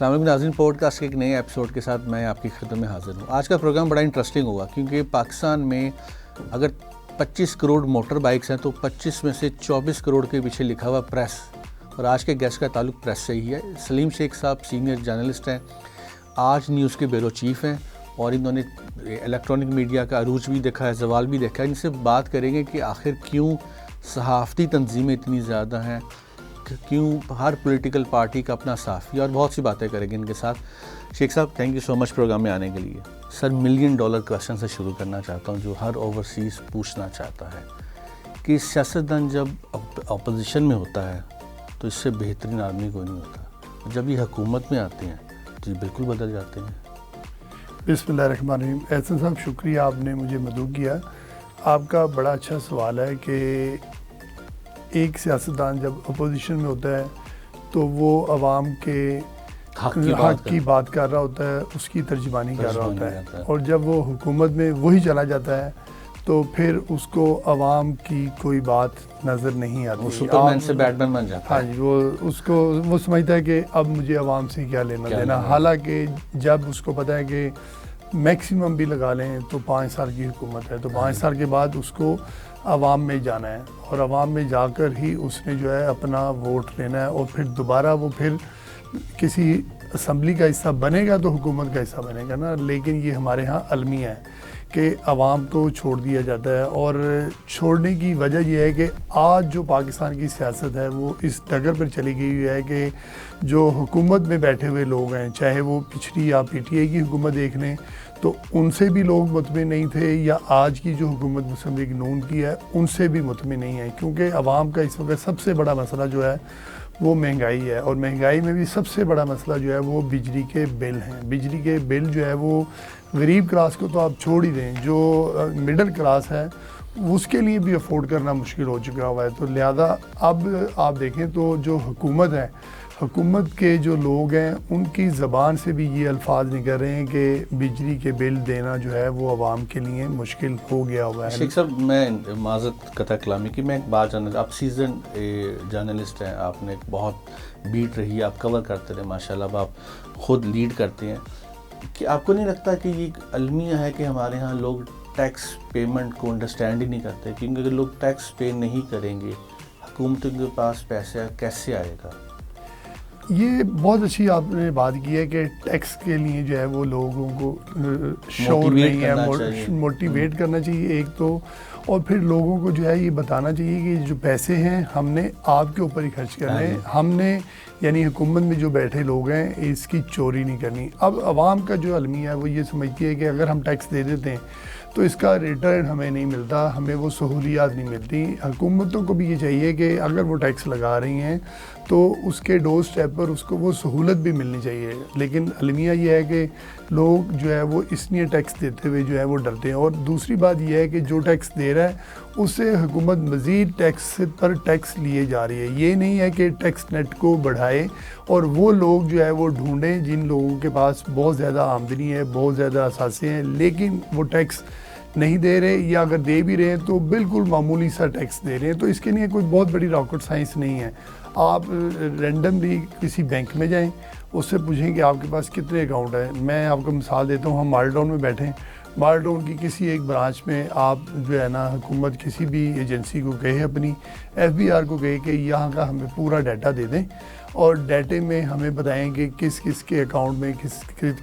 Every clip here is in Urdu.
السلام علیکم ناظرین، پوڈ کاسٹ کے ایک نئے ایپیسوڈ کے ساتھ میں آپ کی خدمت میں حاضر ہوں۔ آج کا پروگرام بڑا انٹرسٹنگ ہوگا کیونکہ پاکستان میں اگر 25 کروڑ موٹر بائکس ہیں تو 25 میں سے 24 کروڑ کے پیچھے لکھا ہوا پریس، اور آج کے گیسٹ کا تعلق پریس سے ہی ہے۔ سلیم شیخ صاحب سینئر جرنلسٹ ہیں، آج نیوز کے بیورو چیف ہیں، اور انہوں نے الیکٹرانک میڈیا کا عروج بھی دیکھا ہے، زوال بھی دیکھا ہے۔ ان سے بات کریں گے کہ آخر کیوں صحافتی تنظیمیں اتنی زیادہ ہیں، کیوں ہر پولیٹیکل پارٹی کا اپنا صحافی، اور بہت سی باتیں کریں گے ان کے ساتھ۔ Sheikh sahab thank you so much program میں آنے کے لیے۔ سر، $1 ملین کویسچن سے شروع کرنا چاہتا ہوں جو ہر اوورسیز پوچھنا چاہتا ہے کہ سیاستدان جب اپوزیشن میں ہوتا ہے تو اس سے بہترین آدمی کوئی نہیں ہوتا، جب یہ حکومت میں آتے ہیں تو یہ بالکل بدل جاتے ہیں۔ بسم اللہ الرحمن الرحیم۔ احسن صاحب شکریہ، آپ نے مجھے مدعو کیا۔ آپ کا بڑا اچھا سوال ہے کہ ایک سیاستدان جب اپوزیشن میں ہوتا ہے تو وہ عوام کے حق کی بات کر رہا ہوتا ہے، اس کی ترجمانی کر رہا ہوتا ہے، اور جب وہ حکومت میں وہی چلا جاتا ہے تو پھر اس کو عوام کی کوئی بات نظر نہیں آتی، وہ سپرمین سے بیٹمین بن جاتا ہے۔ ہاں جی، وہ سمجھتا ہے کہ اب مجھے عوام سے کیا لینا دینا، حالانکہ جب اس کو پتہ ہے کہ میکسیمم بھی لگا لیں تو 5 سال کی حکومت ہے، تو 5 سال کے بعد اس کو عوام میں جانا ہے، اور عوام میں جا کر ہی اس نے جو ہے اپنا ووٹ لینا ہے، اور پھر دوبارہ وہ پھر کسی اسمبلی کا حصہ بنے گا تو حکومت کا حصہ بنے گا نا۔ لیکن یہ ہمارے ہاں المیہ ہے کہ عوام کو چھوڑ دیا جاتا ہے، اور چھوڑنے کی وجہ یہ ہے کہ آج جو پاکستان کی سیاست ہے وہ اس ڈگر پر چلی گئی ہوئی ہے کہ جو حکومت میں بیٹھے ہوئے لوگ ہیں، چاہے وہ پچھلی یا پی ٹی آئی کی حکومت دیکھ لیں تو ان سے بھی لوگ مطمئن نہیں تھے، یا آج کی جو حکومت مسلم لیگ نون کی ہے ان سے بھی مطمئن نہیں ہے، کیونکہ عوام کا اس وقت سب سے بڑا مسئلہ جو ہے وہ مہنگائی ہے، اور مہنگائی میں بھی سب سے بڑا مسئلہ جو ہے وہ بجلی کے بل ہیں۔ بجلی کے بل جو ہے وہ غریب کلاس کو تو آپ چھوڑ ہی دیں، جو مڈل کلاس ہے اس کے لیے بھی افورڈ کرنا مشکل ہو چکا ہوا ہے۔ تو لہذا اب آپ دیکھیں تو جو حکومت ہے، حکومت کے جو لوگ ہیں ان کی زبان سے بھی یہ الفاظ نکل رہے ہیں کہ بجلی کے بل دینا جو ہے وہ عوام کے لیے مشکل ہو گیا ہوا ہے۔ شیخ صاحب، میں معذرت قطع کلامی کی، میں ایک بات جاننا، آپ سیزن جرنلسٹ ہیں، آپ نے بہت بیٹ رہی، آپ کور کرتے رہے ماشاءاللہ، اب آپ خود لیڈ کرتے ہیں، کہ آپ کو نہیں لگتا کہ یہ المیہ ہے کہ ہمارے ہاں لوگ ٹیکس پیمنٹ کو انڈرسٹینڈ ہی نہیں کرتے؟ کیونکہ اگر لوگ ٹیکس پے نہیں کریں گے، حکومتوں کے پاس پیسہ کیسے آئے گا؟ یہ بہت اچھی آپ نے بات کی ہے کہ ٹیکس کے لیے جو ہے وہ لوگوں کو شعور نہیں ہے، موٹیویٹ کرنا چاہیے ایک تو، اور پھر لوگوں کو جو ہے یہ بتانا چاہیے کہ جو پیسے ہیں ہم نے آپ کے اوپر ہی خرچ کرنے، ہم نے یعنی حکومت میں جو بیٹھے لوگ ہیں اس کی چوری نہیں کرنی۔ اب عوام کا جو المیہ ہے وہ یہ سمجھتی ہے کہ اگر ہم ٹیکس دے دیتے ہیں تو اس کا ریٹرن ہمیں نہیں ملتا، ہمیں وہ سہولیات نہیں ملتی۔ حکومتوں کو بھی یہ چاہیے کہ اگر وہ ٹیکس لگا رہی ہیں تو اس کے ڈور سٹیپ پر اس کو وہ سہولت بھی ملنی چاہیے، لیکن المیہ یہ ہے کہ لوگ جو ہے وہ اس لیے ٹیکس دیتے ہوئے جو ہے وہ ڈرتے ہیں۔ اور دوسری بات یہ ہے کہ جو ٹیکس دے رہا ہے اس سے حکومت مزید ٹیکس پر ٹیکس لیے جا رہی ہے۔ یہ نہیں ہے کہ ٹیکس نیٹ کو بڑھائے اور وہ لوگ جو ہے وہ ڈھونڈیں جن لوگوں کے پاس بہت زیادہ آمدنی ہے، بہت زیادہ اثاثے ہیں، لیکن وہ ٹیکس نہیں دے رہے، یا اگر دے بھی رہے ہیں تو بالکل معمولی سا ٹیکس دے رہے ہیں۔ تو اس کے لیے کوئی بہت بڑی راکٹ سائنس نہیں ہے۔ آپ رینڈملی کسی بینک میں جائیں، اس سے پوچھیں کہ آپ کے پاس کتنے اکاؤنٹ ہیں۔ میں آپ کو مثال دیتا ہوں، ہم مال ٹاؤن میں بیٹھے ہیں، مال ٹاؤن کی کسی ایک برانچ میں آپ جو ہے نا حکومت کسی بھی ایجنسی کو کہے، اپنی ایف بی آر کو کہے کہ یہاں کا ہمیں پورا ڈیٹا دے دیں، اور ڈیٹے میں ہمیں بتائیں کہ کس کس کے اکاؤنٹ میں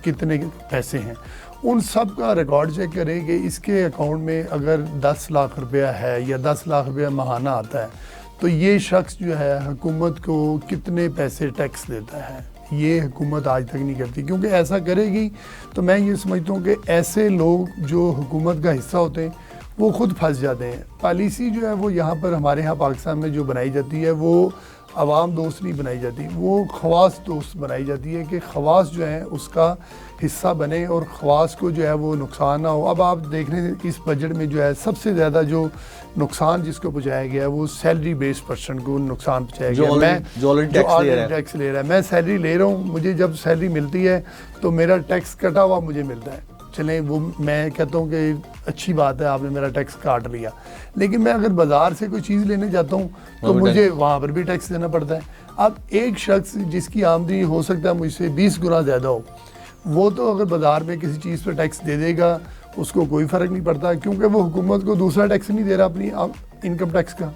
کتنے پیسے ہیں، ان سب کا ریکارڈ چیک کریں کہ اس کے اکاؤنٹ میں اگر 10 لاکھ روپیہ ہے یا 10 لاکھ روپیہ ماہانہ آتا ہے تو یہ شخص جو ہے حکومت کو کتنے پیسے ٹیکس دیتا ہے۔ یہ حکومت آج تک نہیں کرتی، کیونکہ ایسا کرے گی تو میں یہ سمجھتا ہوں کہ ایسے لوگ جو حکومت کا حصہ ہوتے ہیں وہ خود پھنس جاتے ہیں۔ پالیسی جو ہے وہ یہاں پر ہمارے ہاں پاکستان میں جو بنائی جاتی ہے وہ عوام دوست نہیں بنائی جاتی، وہ خواص دوست بنائی جاتی ہے کہ خواص جو ہیں اس کا حصہ بنے اور خواص کو جو ہے وہ نقصان نہ ہو۔ اب آپ دیکھ رہے ہیں اس بجٹ میں جو ہے سب سے زیادہ جو نقصان جس کو پہنچایا گیا ہے وہ سیلری بیس پرسن کو نقصان پہنچایا گیا ہے، جو ٹیکس لے رہا ہے۔ میں سیلری لے رہا ہوں، مجھے جب سیلری ملتی ہے تو میرا ٹیکس کٹا ہوا مجھے ملتا ہے، چلیں وہ میں کہتا ہوں کہ اچھی بات ہے آپ نے میرا ٹیکس کاٹ لیا، لیکن میں اگر بازار سے کوئی چیز لینے جاتا ہوں تو مجھے وہاں پر بھی ٹیکس دینا پڑتا ہے۔ اب ایک شخص جس کی آمدنی ہو سکتا ہے مجھ سے 20 گنا زیادہ ہو، وہ تو اگر بازار میں کسی چیز پہ ٹیکس دے دے گا اس کو کوئی فرق نہیں پڑتا، کیونکہ وہ حکومت کو دوسرا ٹیکس نہیں دے رہا اپنی انکم ٹیکس کا.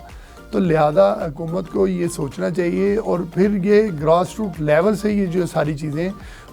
تو لہذا حکومت کو یہ سوچنا چاہیے اور پھر یہ گراس روٹ لیول سے یہ جو ساری چیزیں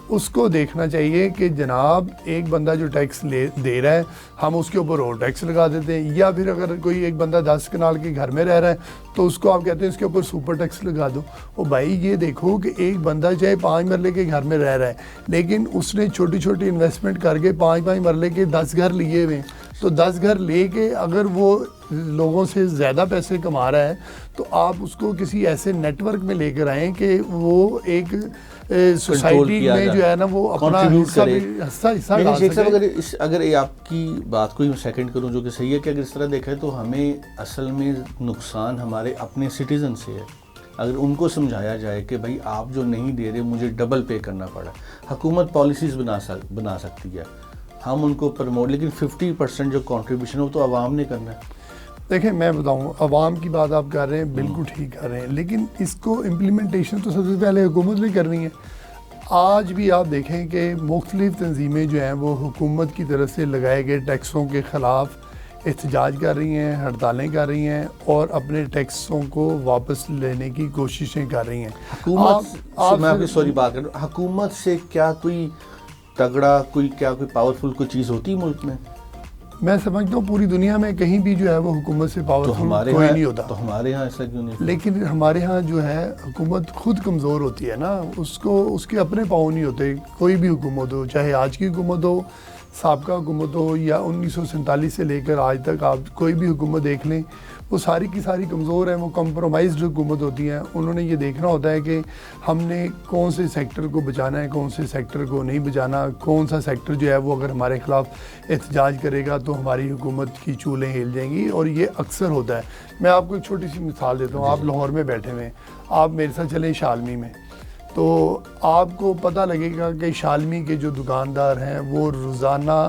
اس کو دیکھنا چاہیے کہ جناب ایک بندہ جو ٹیکس دے رہا ہے ہم اس کے اوپر اور ٹیکس لگا دیتے ہیں، یا پھر اگر کوئی ایک بندہ 10 کنال کے گھر میں رہ رہا ہے تو اس کو آپ کہتے ہیں اس کے اوپر سپر ٹیکس لگا دو. او بھائی یہ دیکھو کہ ایک بندہ چاہے 5 مرلے کے گھر میں رہ رہا ہے لیکن اس نے چھوٹی چھوٹی انویسٹمنٹ کر کے 5 مرلے کے 10 گھر لیے ہوئے ہیں، تو 10 گھر لے کے اگر وہ لوگوں سے زیادہ پیسے کما رہا ہے تو آپ اس کو کسی ایسے نیٹ ورک میں لے کر آئیں کہ وہ ایک سوسائٹی میں جو ہے نا وہ اپنا حصہ ڈال سکے. اگر آپ کی بات کو سیکنڈ کروں جو کہ صحیح ہے کہ اگر اس طرح دیکھیں تو ہمیں اصل میں نقصان ہمارے اپنے سٹیزن سے ہے. اگر ان کو سمجھایا جائے کہ بھائی آپ جو نہیں دے رہے مجھے ڈبل پے کرنا پڑا، حکومت پالیسیز بنا سکتی ہے، ہم ان کو پروموٹ، لیکن 50% جو کنٹریبیوشن ہے وہ تو عوام نے کرنا ہے. دیکھیں میں بتاؤں، عوام کی بات آپ کر رہے ہیں بالکل ٹھیک کر رہے ہیں، لیکن اس کو امپلیمنٹیشن تو سب سے پہلے حکومت نے کرنی ہے. آج بھی آپ دیکھیں کہ مختلف تنظیمیں جو ہیں وہ حکومت کی طرف سے لگائے گئے ٹیکسوں کے خلاف احتجاج کر رہی ہیں، ہڑتالیں کر رہی ہیں اور اپنے ٹیکسوں کو واپس لینے کی کوششیں کر رہی ہیں. حکومت سے کیا کوئی تگڑا کوئی پاورفل کوئی چیز ہوتی ملک میں سمجھتا ہوں پوری دنیا میں کہیں بھی جو ہے وہ حکومت سے پاورفل کوئی نہیں ہوتا. تو ہمارے ہاں ایسا کیوں نہیں؟ لیکن ہمارے ہاں جو ہے حکومت خود کمزور ہوتی ہے نا، اس کے اپنے پاؤں نہیں ہوتے. کوئی بھی حکومت ہو، چاہے آج کی حکومت ہو، سابقہ حکومت ہو، یا 1947 سے لے کر آج تک آپ کوئی بھی حکومت دیکھ لیں، وہ ساری کی ساری کمزور ہیں، وہ کمپرومائزڈ حکومت ہوتی ہیں. انہوں نے یہ دیکھنا ہوتا ہے کہ ہم نے کون سے سیکٹر کو بچانا ہے، کون سے سیکٹر کو نہیں بچانا، کون سا سیکٹر جو ہے وہ اگر ہمارے خلاف احتجاج کرے گا تو ہماری حکومت کی چولیں ہل جائیں گی، اور یہ اکثر ہوتا ہے. میں آپ کو ایک چھوٹی سی مثال دیتا ہوں. آپ لاہور میں بیٹھے ہوئے ہیں، آپ میرے ساتھ چلیں شالمی میں، تو آپ کو پتہ لگے گا کہ شالمی کے جو دکاندار ہیں وہ روزانہ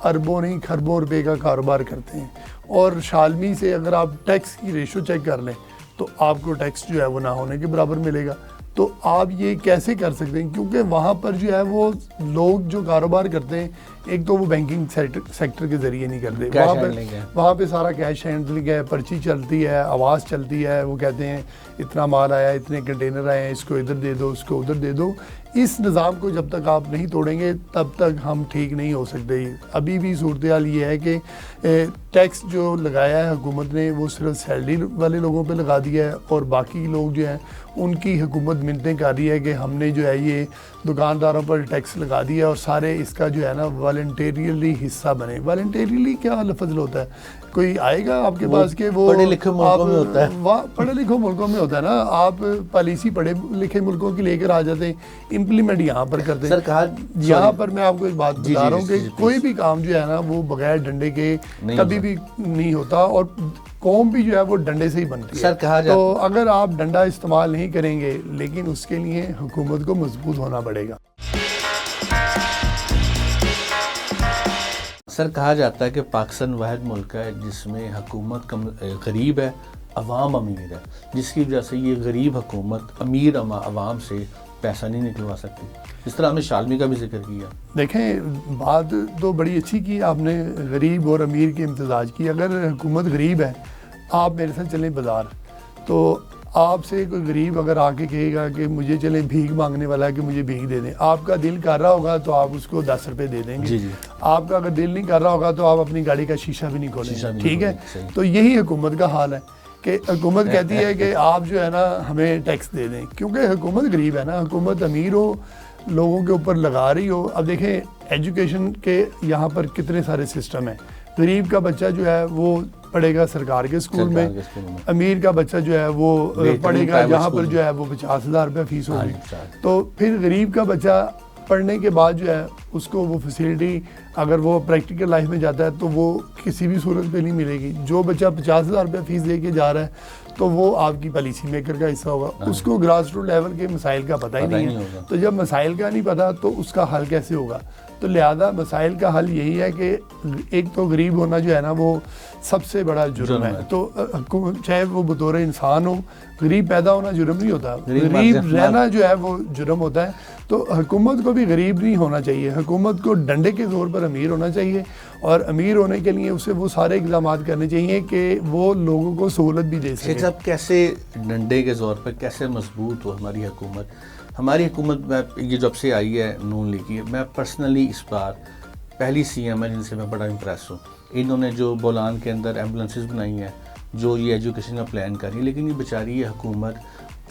اربوں نہیں کھربوں روپے کا کاروبار کرتے ہیں، اور شالمی سے اگر آپ ٹیکس کی ریشو چیک کر لیں تو آپ کو ٹیکس جو ہے وہ نہ ہونے کے برابر ملے گا. تو آپ یہ کیسے کر سکتے ہیں؟ کیونکہ وہاں پر جو ہے وہ لوگ جو کاروبار کرتے ہیں، ایک تو وہ بینکنگ سیکٹر کے ذریعے نہیں کرتے، وہاں پہ سارا کیش ہینڈلنگ ہے، پرچی چلتی ہے، آواز چلتی ہے، وہ کہتے ہیں اتنا مال آیا، اتنے کنٹینر آئے ہیں، اس کو ادھر دے دو، اس کو ادھر دے دو. اس نظام کو جب تک آپ نہیں توڑیں گے تب تک ہم ٹھیک نہیں ہو سکتے. ابھی بھی صورتحال یہ ہے کہ ٹیکس جو لگایا ہے حکومت نے وہ صرف سیلری والے لوگوں پہ لگا دیا ہے، اور باقی لوگ جو ہیں ان کی حکومت منتیں کر رہی ہے کہ ہم نے جو ہے یہ دکانداروں پر ٹیکس لگا دیا اور سارے اس کا جو ہے نا والنٹیریلی حصہ بنے. والنٹیریلی کیا لفظ ہوتا ہے؟ کوئی آئے گا آپ کے پاس کہ وہ پڑھے لکھے ملکوں میں ہوتا ہے، پڑھے لکھے ملکوں میں ہوتا ہے نا. آپ پالیسی پڑھے لکھے ملکوں کی لے کر آ جاتے ہیں، امپلیمنٹ یہاں پر کرتے ہیں. یہاں پر میں آپ کو ایک بات بتا رہا ہوں کہ کوئی بھی کام جو ہے نا وہ بغیر ڈنڈے کے کبھی بھی نہیں ہوتا، اور قوم بھی جو ہے وہ ڈنڈے سے ہی بنتی ہے. تو اگر آپ ڈنڈا استعمال نہیں کریں گے، لیکن اس کے لیے حکومت کو مضبوط ہونا پڑے گا. سر کہا جاتا ہے کہ پاکستان واحد ملک ہے جس میں حکومت غریب ہے، عوام امیر ہے، جس کی وجہ سے یہ غریب حکومت امیر عوام سے پیسہ نہیں نکلوا سکتی. اس طرح ہم نے شالمی کا بھی ذکر کیا. دیکھیں بات تو بڑی اچھی کی آپ نے، غریب اور امیر کے امتزاج کی. اگر حکومت غریب ہے، آپ میرے ساتھ چلیں بازار، تو آپ سے کوئی غریب اگر آ کے کہے گا کہ مجھے چلیں بھیک مانگنے والا ہے کہ مجھے بھیک دے دیں، آپ کا دل کر رہا ہوگا تو آپ اس کو 10 روپے دے دیں گے. آپ کا اگر دل نہیں کر رہا ہوگا تو آپ اپنی گاڑی کا شیشہ بھی نہیں کھولیں گے. ٹھیک ہے، تو یہی حکومت کا حال ہے کہ حکومت کہتی ہے کہ آپ جو ہے نا ہمیں ٹیکس دے دیں، کیونکہ حکومت غریب ہے نا. حکومت امیر ہو، لوگوں کے اوپر لگا رہی ہو. اب دیکھیں ایجوکیشن کے یہاں پر کتنے سارے سسٹم ہیں. غریب کا بچہ جو ہے وہ پڑھے گا سرکار کے اسکول میں، امیر کا بچہ جو ہے وہ پڑھے گا جہاں پر جو ہے وہ 50,000 روپے فیس ہوگی. تو پھر غریب کا بچہ پڑھنے کے بعد جو ہے اس کو وہ فیسلٹی اگر وہ پریکٹیکل لائف میں جاتا ہے تو وہ کسی بھی صورت پہ نہیں ملے گی. جو بچہ 50,000 روپے فیس دے کے جا رہا ہے تو وہ آپ کی پالیسی میکر کا حصہ ہوگا. اس کو گراس روٹ لیول کے مسائل کا پتہ ہی نہیں ہے, تو جب مسائل کا نہیں پتہ تو اس کا حل کیسے ہوگا؟ تو لہذا مسائل کا حل یہی ہے کہ ایک تو غریب ہونا جو ہے نا وہ سب سے بڑا جرم ہے. تو چاہے وہ بطور انسان ہو, غریب پیدا ہونا جرم نہیں ہوتا, غریب رہنا جو ہے وہ جرم ہوتا ہے. تو حکومت کو بھی غریب نہیں ہونا چاہیے, حکومت کو ڈنڈے کے زور پر امیر ہونا چاہیے, اور امیر ہونے کے لیے اسے وہ سارے اقدامات کرنے چاہیے کہ وہ لوگوں کو سہولت بھی دے سکے. شیخ صاحب کیسے ڈنڈے کے زور پر کیسے مضبوط ہو ہماری حکومت؟ ہماری حکومت میں یہ جب سے آئی ہے نون لیگ کی, میں پرسنلی اس بار پہلی سی ایم ہے جن سے میں بڑا امپریس ہوں. انہوں نے جو بولان کے اندر ایمبولینسز بنائی ہیں, جو یہ ایجوکیشن کا پلان کر رہی ہے, لیکن یہ بیچاری یہ حکومت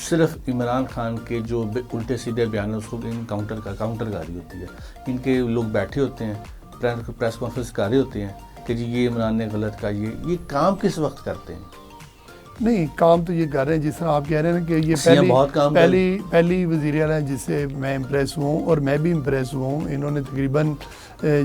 صرف عمران خان کے جو الٹے سیدھے بیان اس کو کاؤنٹر کر رہی ہوتی ہے. ان کے لوگ بیٹھے ہوتے ہیں, پریس کانفرنس کر رہے ہوتے ہیں کہ جی یہ عمران نے غلط کہا, یہ کام کس وقت کرتے ہیں؟ نہیں, کام تو یہ کر رہے ہیں جس طرح آپ کہہ رہے ہیں کہ یہ پہلی وزیر اعلیٰ جس سے میں امپریس ہوں, اور میں بھی امپریس ہوں. انہوں نے تقریباً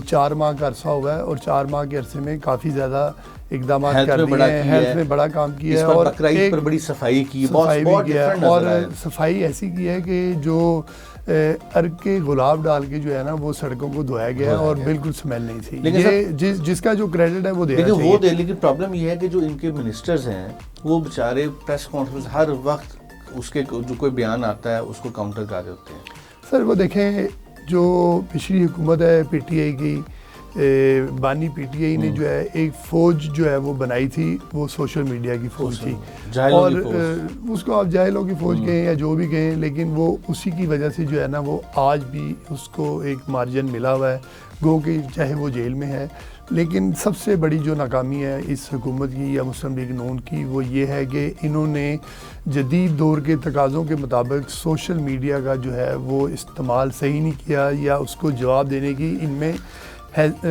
4 ماہ کا عرصہ ہوا ہے, اور 4 ماہ کے عرصے میں کافی زیادہ اقدامات کر دیے ہیں, ہیلتھ میں بڑا کام کیا ہے, اور بقرعید پر بڑی صفائی کی ہے, اور صفائی ایسی کی ہے کہ جو ارگ کے گلاب ڈال کے جو ہے نا وہ سڑکوں کو دھویا گیا ہے, اور بالکل سمیل نہیں تھی. یہ جس کا جو کریڈٹ ہے وہ دینا چاہیے. لیکن پرابلم یہ ہے کہ جو ان کے منسٹرز ہیں وہ بیچارے پریس کانفرنس ہر وقت اس کے جو کوئی بیان آتا ہے اس کو کاؤنٹر کر رہے ہوتے ہیں. سر وہ دیکھیں, جو پچھلی حکومت ہے پی ٹی آئی کی, بانی پی ٹی آئی نے جو ہے ایک فوج جو ہے وہ بنائی تھی, وہ سوشل میڈیا کی فوج تھی, اور اس کو آپ جاہلوں کی فوج کہیں یا جو بھی کہیں, لیکن وہ اسی کی وجہ سے جو ہے نا وہ آج بھی اس کو ایک مارجن ملا ہوا ہے, گو کہ چاہے وہ جیل میں ہے. لیکن سب سے بڑی جو ناکامی ہے اس حکومت کی یا مسلم لیگ نون کی وہ یہ ہے کہ انہوں نے جدید دور کے تقاضوں کے مطابق سوشل میڈیا کا جو ہے وہ استعمال صحیح نہیں کیا, یا اس کو جواب دینے کی ان میں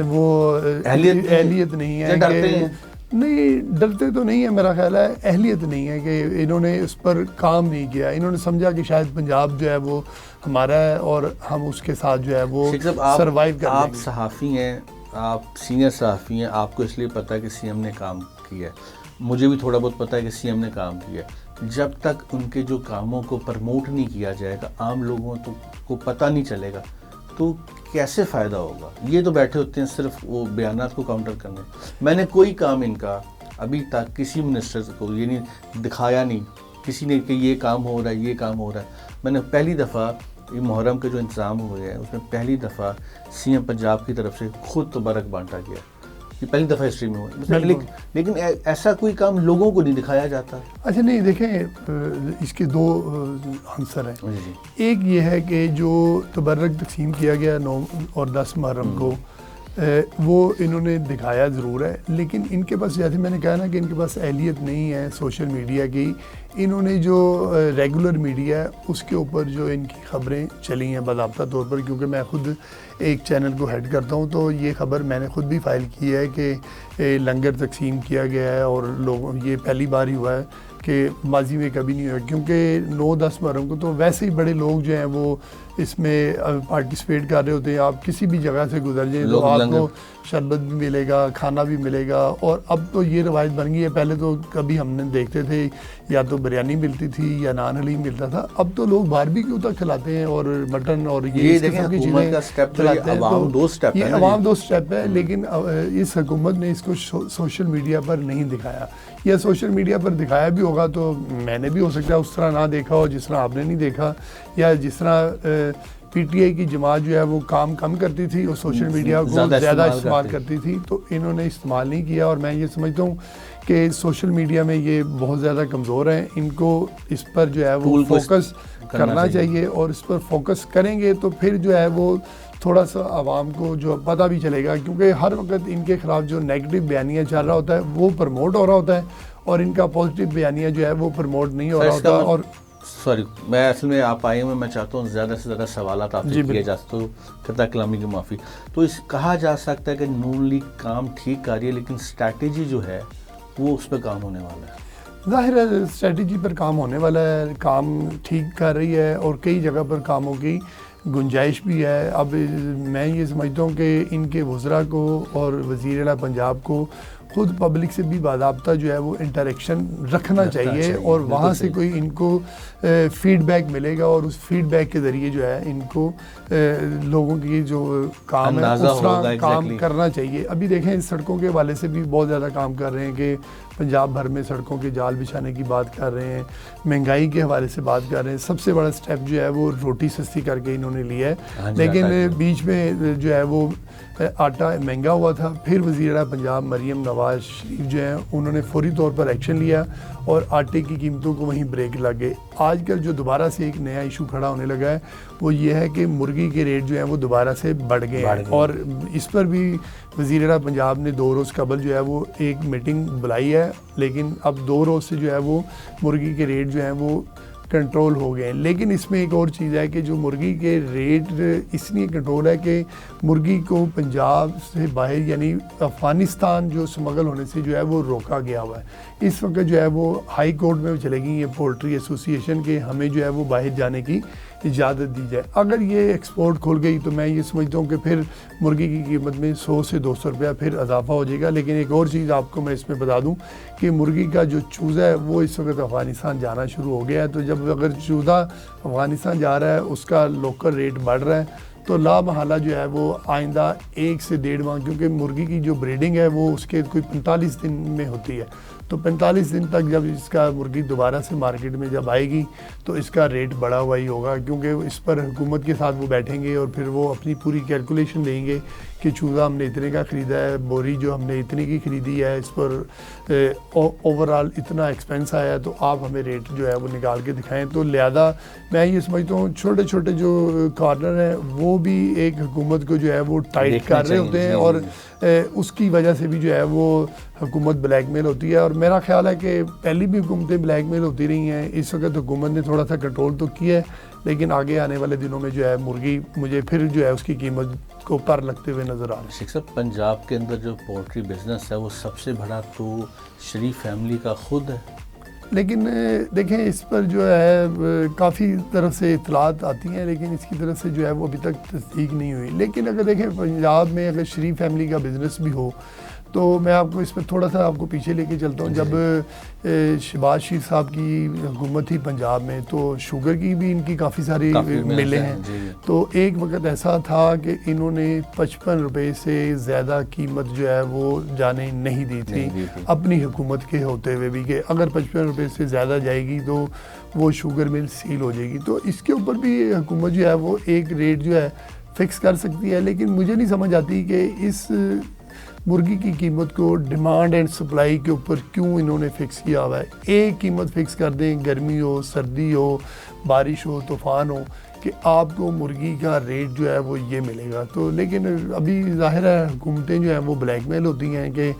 وہ اہلیت نہیں ہے. کہ نہیں, ڈرتے تو نہیں ہے, میرا خیال ہے اہلیت نہیں ہے کہ انہوں نے اس پر کام نہیں کیا. انہوں نے سمجھا کہ شاید پنجاب جو ہے وہ ہمارا ہے اور ہم اس کے ساتھ جو ہے وہ سروائیو کر لیں گے. آپ صحافی ہیں, آپ سینئر صحافی ہیں, آپ کو اس لیے پتہ ہے کہ سی ایم نے کام کیا ہے, مجھے بھی تھوڑا بہت پتہ ہے کہ سی ایم نے کام کیا ہے. جب تک ان کے جو کاموں کو پرموٹ نہیں کیا جائے گا, عام لوگوں کو پتہ نہیں چلے گا, تو کیسے فائدہ ہوگا؟ یہ تو بیٹھے ہوتے ہیں صرف وہ بیانات کو کاؤنٹر کرنے. میں نے کوئی کام ان کا ابھی تک کسی منسٹر کو یہ نہیں دکھایا, نہیں کسی نے کہ یہ کام ہو رہا ہے, یہ کام ہو رہا ہے. میں نے پہلی دفعہ یہ محرم کے جو انتظام ہوئے ہیں اس میں پہلی دفعہ سی ایم پنجاب کی طرف سے خود تبرک بانٹا گیا, یہ پہلی دفعہ ہسٹری میں ہوا. لیکن ایسا کوئی کام لوگوں کو نہیں دکھایا جاتا. اچھا نہیں, دیکھیں اس کے 2 عنصر ہیں. ایک یہ ہے کہ جو تبرک تقسیم کیا گیا 9 اور 10 محرم کو, وہ انہوں نے دکھایا ضرور ہے, لیکن ان کے پاس, جیسے میں نے کہا نا کہ ان کے پاس اہلیت نہیں ہے سوشل میڈیا کی. انہوں نے جو ریگولر میڈیا ہے اس کے اوپر جو ان کی خبریں چلی ہیں باضابطہ طور پر, کیونکہ میں خود ایک چینل کو ہیڈ کرتا ہوں, تو یہ خبر میں نے خود بھی فائل کی ہے کہ لنگر تقسیم کیا گیا ہے, اور لوگوں یہ پہلی بار ہی ہوا ہے کہ ماضی میں کبھی نہیں ہوا. کیونکہ 9-10 محرم کو تو ویسے ہی بڑے لوگ جو ہیں وہ اس میں پارٹیسپیٹ کر رہے ہوتے ہیں. آپ کسی بھی جگہ سے گزر جائیں تو آپ کو شربت بھی ملے گا, کھانا بھی ملے گا. اور اب تو یہ روایت بن گئی ہے, پہلے تو کبھی ہم نے دیکھتے تھے یا تو بریانی ملتی تھی یا نان حلیم ملتا تھا, اب تو لوگ باربیکیو تک کھلاتے ہیں اور مٹن اور یہ قسم کی چیزیں کھلاتے ہیں. تو یہ عوام دو سٹیپ ہے, لیکن اس حکومت نے اس کو سوشل میڈیا پر نہیں دکھایا, یا سوشل میڈیا پر دکھایا بھی ہوگا تو میں نے بھی ہو سکتا ہے اس طرح نہ دیکھا ہو جس طرح آپ نے نہیں دیکھا, یا جس طرح پی ٹی آئی کی جماعت جو ہے وہ کام کم کرتی تھی اور سوشل میڈیا کو زیادہ استعمال کرتی تھی, تو انہوں نے استعمال نہیں کیا. اور میں یہ سمجھتا ہوں کہ سوشل میڈیا میں یہ بہت زیادہ کمزور ہیں, ان کو اس پر جو ہے وہ فوکس کرنا چاہیے, اور اس پر فوکس کریں گے تو پھر جو ہے وہ تھوڑا سا عوام کو جو پتہ بھی چلے گا. کیونکہ ہر وقت ان کے خلاف جو نیگیٹو بیانیہ چل رہا ہوتا ہے وہ پروموٹ ہو رہا ہوتا ہے, اور ان کا پازیٹیو بیانیہ جو ہے وہ پروموٹ نہیں ہو رہا ہوتا. اور سوری, میں اصل میں آپ آئے ہوئے, میں چاہتا ہوں زیادہ سے زیادہ سوالات آپ سے کیے جا سکتے, تو خطا کلامی کی معافی. تو اس کہا جا سکتا ہے کہ نون لیگ کام ٹھیک کر رہی ہے, لیکن اسٹریٹجی جو ہے وہ اس پہ کام ہونے والا ہے. ظاہر ہے اسٹریٹجی پر کام ہونے والا ہے, کام ٹھیک کر رہی ہے, اور کئی جگہ پر کاموں کی گنجائش بھی ہے. اب میں یہ سمجھتا ہوں کہ ان کے وزراء کو اور وزیر اعلیٰ پنجاب کو خود پبلک سے بھی باضابطہ جو ہے وہ انٹریکشن رکھنا چاہیے اور وہاں سے کوئی ان کو فیڈ بیک ملے گا اور اس فیڈ بیک کے ذریعے جو ہے ان کو لوگوں کی جو کام ہے اس طرح کام کرنا چاہیے. ابھی دیکھیں سڑکوں کے حوالے سے بھی بہت زیادہ کام کر رہے ہیں کہ پنجاب بھر میں سڑکوں کے جال بچھانے کی بات کر رہے ہیں, مہنگائی کے حوالے سے بات کر رہے ہیں. سب سے بڑا سٹیپ جو ہے وہ روٹی سستی کر کے انہوں نے لیا ہے, لیکن بیچ میں جو ہے وہ آٹا مہنگا ہوا تھا. پھر وزیر پنجاب مریم نواز شریف جو ہیں انہوں نے فوری طور پر ایکشن لیا اور آٹے کی قیمتوں کو وہیں بریک لگ گئے. آج کل جو دوبارہ سے ایک نیا ایشو کھڑا ہونے لگا ہے وہ یہ ہے کہ مرغی کے ریٹ جو ہیں وہ دوبارہ سے بڑھ گئے ہیں, اور اس پر بھی وزیر پنجاب نے 2 روز قبل جو ہے وہ ایک میٹنگ بلائی ہے, لیکن اب 2 روز سے جو ہے وہ مرغی کے ریٹ جو ہیں وہ کنٹرول ہو گئے ہیں. لیکن اس میں ایک اور چیز ہے کہ جو مرغی کے ریٹ اس لیے کنٹرول ہے کہ مرغی کو پنجاب سے باہر یعنی افغانستان جو سمگل ہونے سے جو ہے وہ روکا گیا ہوا ہے. اس وقت جو ہے وہ ہائی کورٹ میں چلے گی یہ پولٹری ایسوسی ایشن کے ہمیں جو ہے وہ باہر جانے کی اجازت دی جائے. اگر یہ ایکسپورٹ کھل گئی تو میں یہ سمجھتا ہوں کہ پھر مرغی کی قیمت میں 100 سے 200 روپیہ پھر اضافہ ہو جائے گا. لیکن ایک اور چیز آپ کو میں اس میں بتا دوں کہ مرغی کا جو چوزہ ہے وہ اس وقت افغانستان جانا شروع ہو گیا ہے. تو جب اگر چوزہ افغانستان جا رہا ہے اس کا لوکل ریٹ بڑھ رہا ہے تو لا محالہ جو ہے وہ آئندہ 1 سے 1.5 ماہ, کیونکہ مرغی کی جو بریڈنگ ہے وہ اس کے کوئی 45 دن میں ہوتی ہے, تو 45 دن تک جب اس کا مرغی دوبارہ سے مارکیٹ میں جب آئے گی تو اس کا ریٹ بڑا ہوا ہی ہوگا, کیونکہ اس پر حکومت کے ساتھ وہ بیٹھیں گے اور پھر وہ اپنی پوری کیلکولیشن دیں گے کہ چوزہ ہم نے اتنے کا خریدا ہے, بوری جو ہم نے اتنے کی خریدی ہے, اس پر اوورال اتنا ایکسپینس آیا ہے, تو آپ ہمیں ریٹ جو ہے وہ نکال کے دکھائیں. تو لہذا میں یہ سمجھتا ہوں چھوٹے چھوٹے جو کارنر ہیں وہ بھی ایک حکومت کو جو ہے وہ ٹائٹ کر رہے ہوتے ہیں, اور اس کی وجہ سے بھی جو ہے وہ حکومت بلیک میل ہوتی ہے. اور میرا خیال ہے کہ پہلی بھی حکومتیں بلیک میل ہوتی رہی ہیں, اس وقت حکومت نے تھوڑا سا کنٹرول تو کیا ہے, لیکن آگے آنے والے دنوں میں جو ہے مرغی مجھے پھر جو ہے اس کی قیمت کو پر لگتے ہوئے نظر آ رہا ہے. شیخ صاحب, پنجاب کے اندر جو پولٹری بزنس ہے وہ سب سے بڑا تو شریف فیملی کا خود ہے, لیکن دیکھیں اس پر جو ہے کافی طرف سے اطلاعات آتی ہیں, لیکن اس کی طرف سے جو ہے وہ ابھی تک تصدیق نہیں ہوئی. لیکن اگر دیکھیں پنجاب میں اگر شریف فیملی کا بزنس بھی ہو تو میں آپ کو اس میں تھوڑا سا آپ کو پیچھے لے کے چلتا ہوں. جب شہباز شریف صاحب کی حکومت تھی پنجاب میں تو شوگر کی بھی ان کی کافی ساری ملیں ہیں, تو ایک وقت ایسا تھا کہ انہوں نے 55 روپے سے زیادہ قیمت جو ہے وہ جانے نہیں دی تھی اپنی حکومت کے ہوتے ہوئے بھی, کہ اگر 55 روپے سے زیادہ جائے گی تو وہ شوگر مل سیل ہو جائے گی. تو اس کے اوپر بھی حکومت جو ہے وہ ایک ریٹ جو ہے فکس کر سکتی ہے. لیکن مجھے نہیں سمجھ آتی کہ اس مرغی کی قیمت کو ڈیمانڈ اینڈ سپلائی کے اوپر کیوں انہوں نے فکس کیا ہوا ہے. ایک قیمت فکس کر دیں, گرمی ہو, سردی ہو, بارش ہو, طوفان ہو, کہ آپ کو مرغی کا ریٹ جو ہے وہ یہ ملے گا. تو لیکن ابھی ظاہر ہے حکومتیں جو ہیں وہ بلیک میل ہوتی ہیں کہ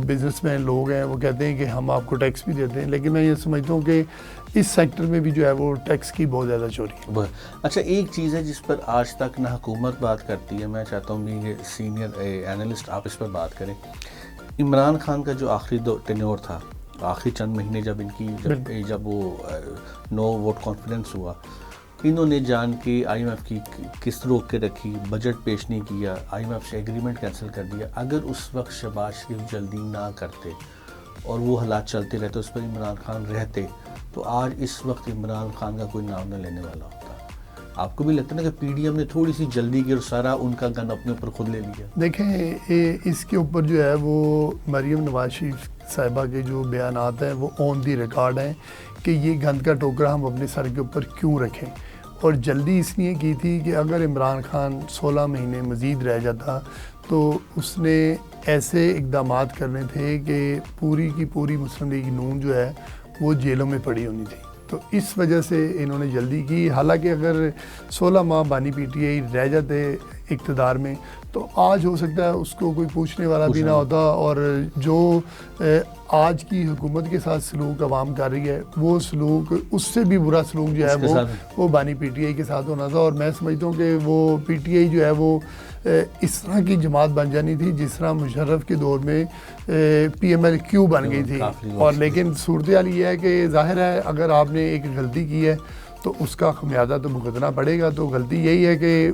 بزنس مین لوگ ہیں وہ کہتے ہیں کہ ہم آپ کو ٹیکس بھی دیتے ہیں, لیکن میں یہ سمجھتا ہوں کہ اس سیکٹر میں بھی جو ہے وہ ٹیکس کی بہت زیادہ چوری ہے. اچھا, ایک چیز ہے جس پر آج تک نہ حکومت بات کرتی ہے, میں چاہتا ہوں کہ سینئر اینالسٹ آپ اس پر بات کریں. عمران خان کا جو آخری ٹینیور تھا, آخری چند مہینے جب ان کی جب وہ نو ووٹ کانفیڈنس ہوا, انہوں نے جان کے آئی ایم ایف کی قسط روک کے رکھی, بجٹ پیش نہیں کیا, آئی ایم ایف سے ایگریمنٹ کینسل کر دیا. اگر اس وقت شہباز شریف جلدی نہ کرتے اور وہ حالات چلتے رہتے, اس پر عمران خان رہتے, تو آج اس وقت عمران خان کا کوئی نام نہ لینے والا ہوتا. آپ کو بھی لگتا ہے نا کہ پی ڈی ایم نے تھوڑی سی جلدی کی اور سارا ان کا گن اپنے اوپر خود لے لیا؟ دیکھیں اس کے اوپر جو ہے وہ مریم نواز شریف صاحبہ کے جو بیانات ہیں وہ آن دی ریکارڈ ہیں کہ یہ گند کا ٹوکرا ہم اپنے سر کے اوپر کیوں رکھیں. اور جلدی اس لیے کی تھی کہ اگر عمران خان 16 مہینے مزید رہ جاتا تو اس نے ایسے اقدامات کرنے تھے کہ پوری کی پوری مسلم لیگ نون جو ہے وہ جیلوں میں پڑی ہونی تھی. تو اس وجہ سے انہوں نے جلدی کی. حالانکہ اگر 16 ماہ بانی پی ٹی آئی رہ جاتے اقتدار میں تو آج ہو سکتا ہے اس کو کوئی پوچھنے والا بھی نہ ہوتا, اور جو آج کی حکومت کے ساتھ سلوک عوام کر رہی ہے وہ سلوک اس سے بھی برا سلوک جو ہے وہ بانی پی ٹی آئی کے ساتھ ہونا تھا. اور میں سمجھتا ہوں کہ وہ پی ٹی آئی جو ہے وہ اس طرح کی جماعت بن جانی تھی جس طرح مشرف کے دور میں پی ایم ایل کیو بن گئی تھی. اور لیکن صورتحال یہ ہے کہ ظاہر ہے اگر آپ نے ایک غلطی کی ہے تو اس کا خمیازہ تو بھگتنا پڑے گا. تو غلطی یہی ہے کہ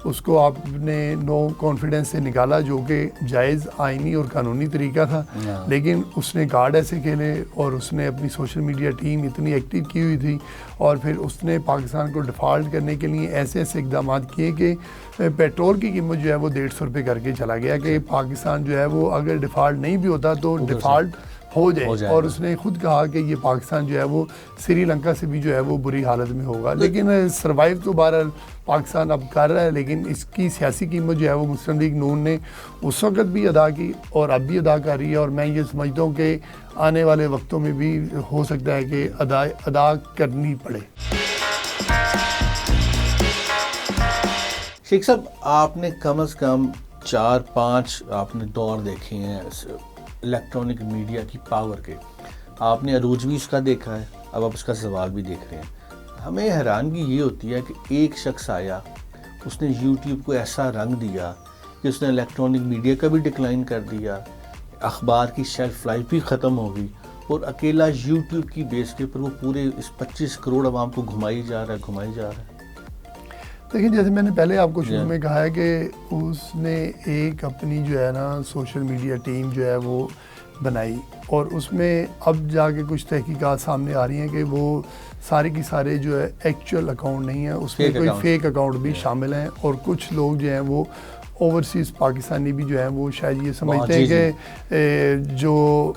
اس کو آپ نے نو کانفیڈنس سے نکالا جو کہ جائز آئینی اور قانونی طریقہ تھا, لیکن اس نے کارڈ ایسے کھیلے اور اس نے اپنی سوشل میڈیا ٹیم اتنی ایکٹیو کی ہوئی تھی, اور پھر اس نے پاکستان کو ڈیفالٹ کرنے کے لیے ایسے ایسے اقدامات کیے کہ پیٹرول کی قیمت جو ہے وہ 150 روپے کر کے چلا گیا کہ پاکستان جو ہے وہ اگر ڈیفالٹ نہیں بھی ہوتا تو ڈیفالٹ ہو جائے. اور اس نے خود کہا کہ یہ پاکستان جو ہے وہ سری لنکا سے بھی جو ہے وہ بری حالت میں ہوگا, لیکن سروائیو تو بہرحال پاکستان اب کر رہا ہے, لیکن اس کی سیاسی قیمت جو ہے وہ مسلم لیگ نون نے اس وقت بھی ادا کی اور اب بھی ادا کر رہی ہے, اور میں یہ سمجھتا ہوں کہ آنے والے وقتوں میں بھی ہو سکتا ہے کہ ادا کرنی پڑے. شیخ صاحب, آپ نے کم از کم 4-5 آپ نے دور دیکھے ہیں الیکٹرانک میڈیا کی پاور کے. آپ نے عروج بھی اس کا دیکھا ہے, اب آپ اس کا زوال بھی دیکھ رہے ہیں. ہمیں حیرانگی یہ ہوتی ہے کہ ایک شخص آیا, اس نے یوٹیوب کو ایسا رنگ دیا کہ اس نے الیکٹرانک میڈیا کا بھی ڈکلائن کر دیا, اخبار کی شیلف لائف بھی ختم ہو گئی, اور اکیلا یوٹیوب کی بیس کے پر وہ پورے اس 25 کروڑ عوام کو گھمائی جا رہا ہے. لیکن جیسے میں نے پہلے آپ کو شروع میں کہا ہے کہ اس نے ایک اپنی جو ہے نا سوشل میڈیا ٹیم جو ہے وہ بنائی, اور اس میں اب جا کے کچھ تحقیقات سامنے آ رہی ہیں کہ وہ سارے کی سارے جو ہے ایکچوئل اکاؤنٹ نہیں ہیں, اس میں کوئی فیک اکاؤنٹ بھی شامل ہیں, اور کچھ لوگ جو ہیں وہ اوورسیز پاکستانی بھی جو ہیں وہ شاید یہ سمجھتے ہیں کہ جو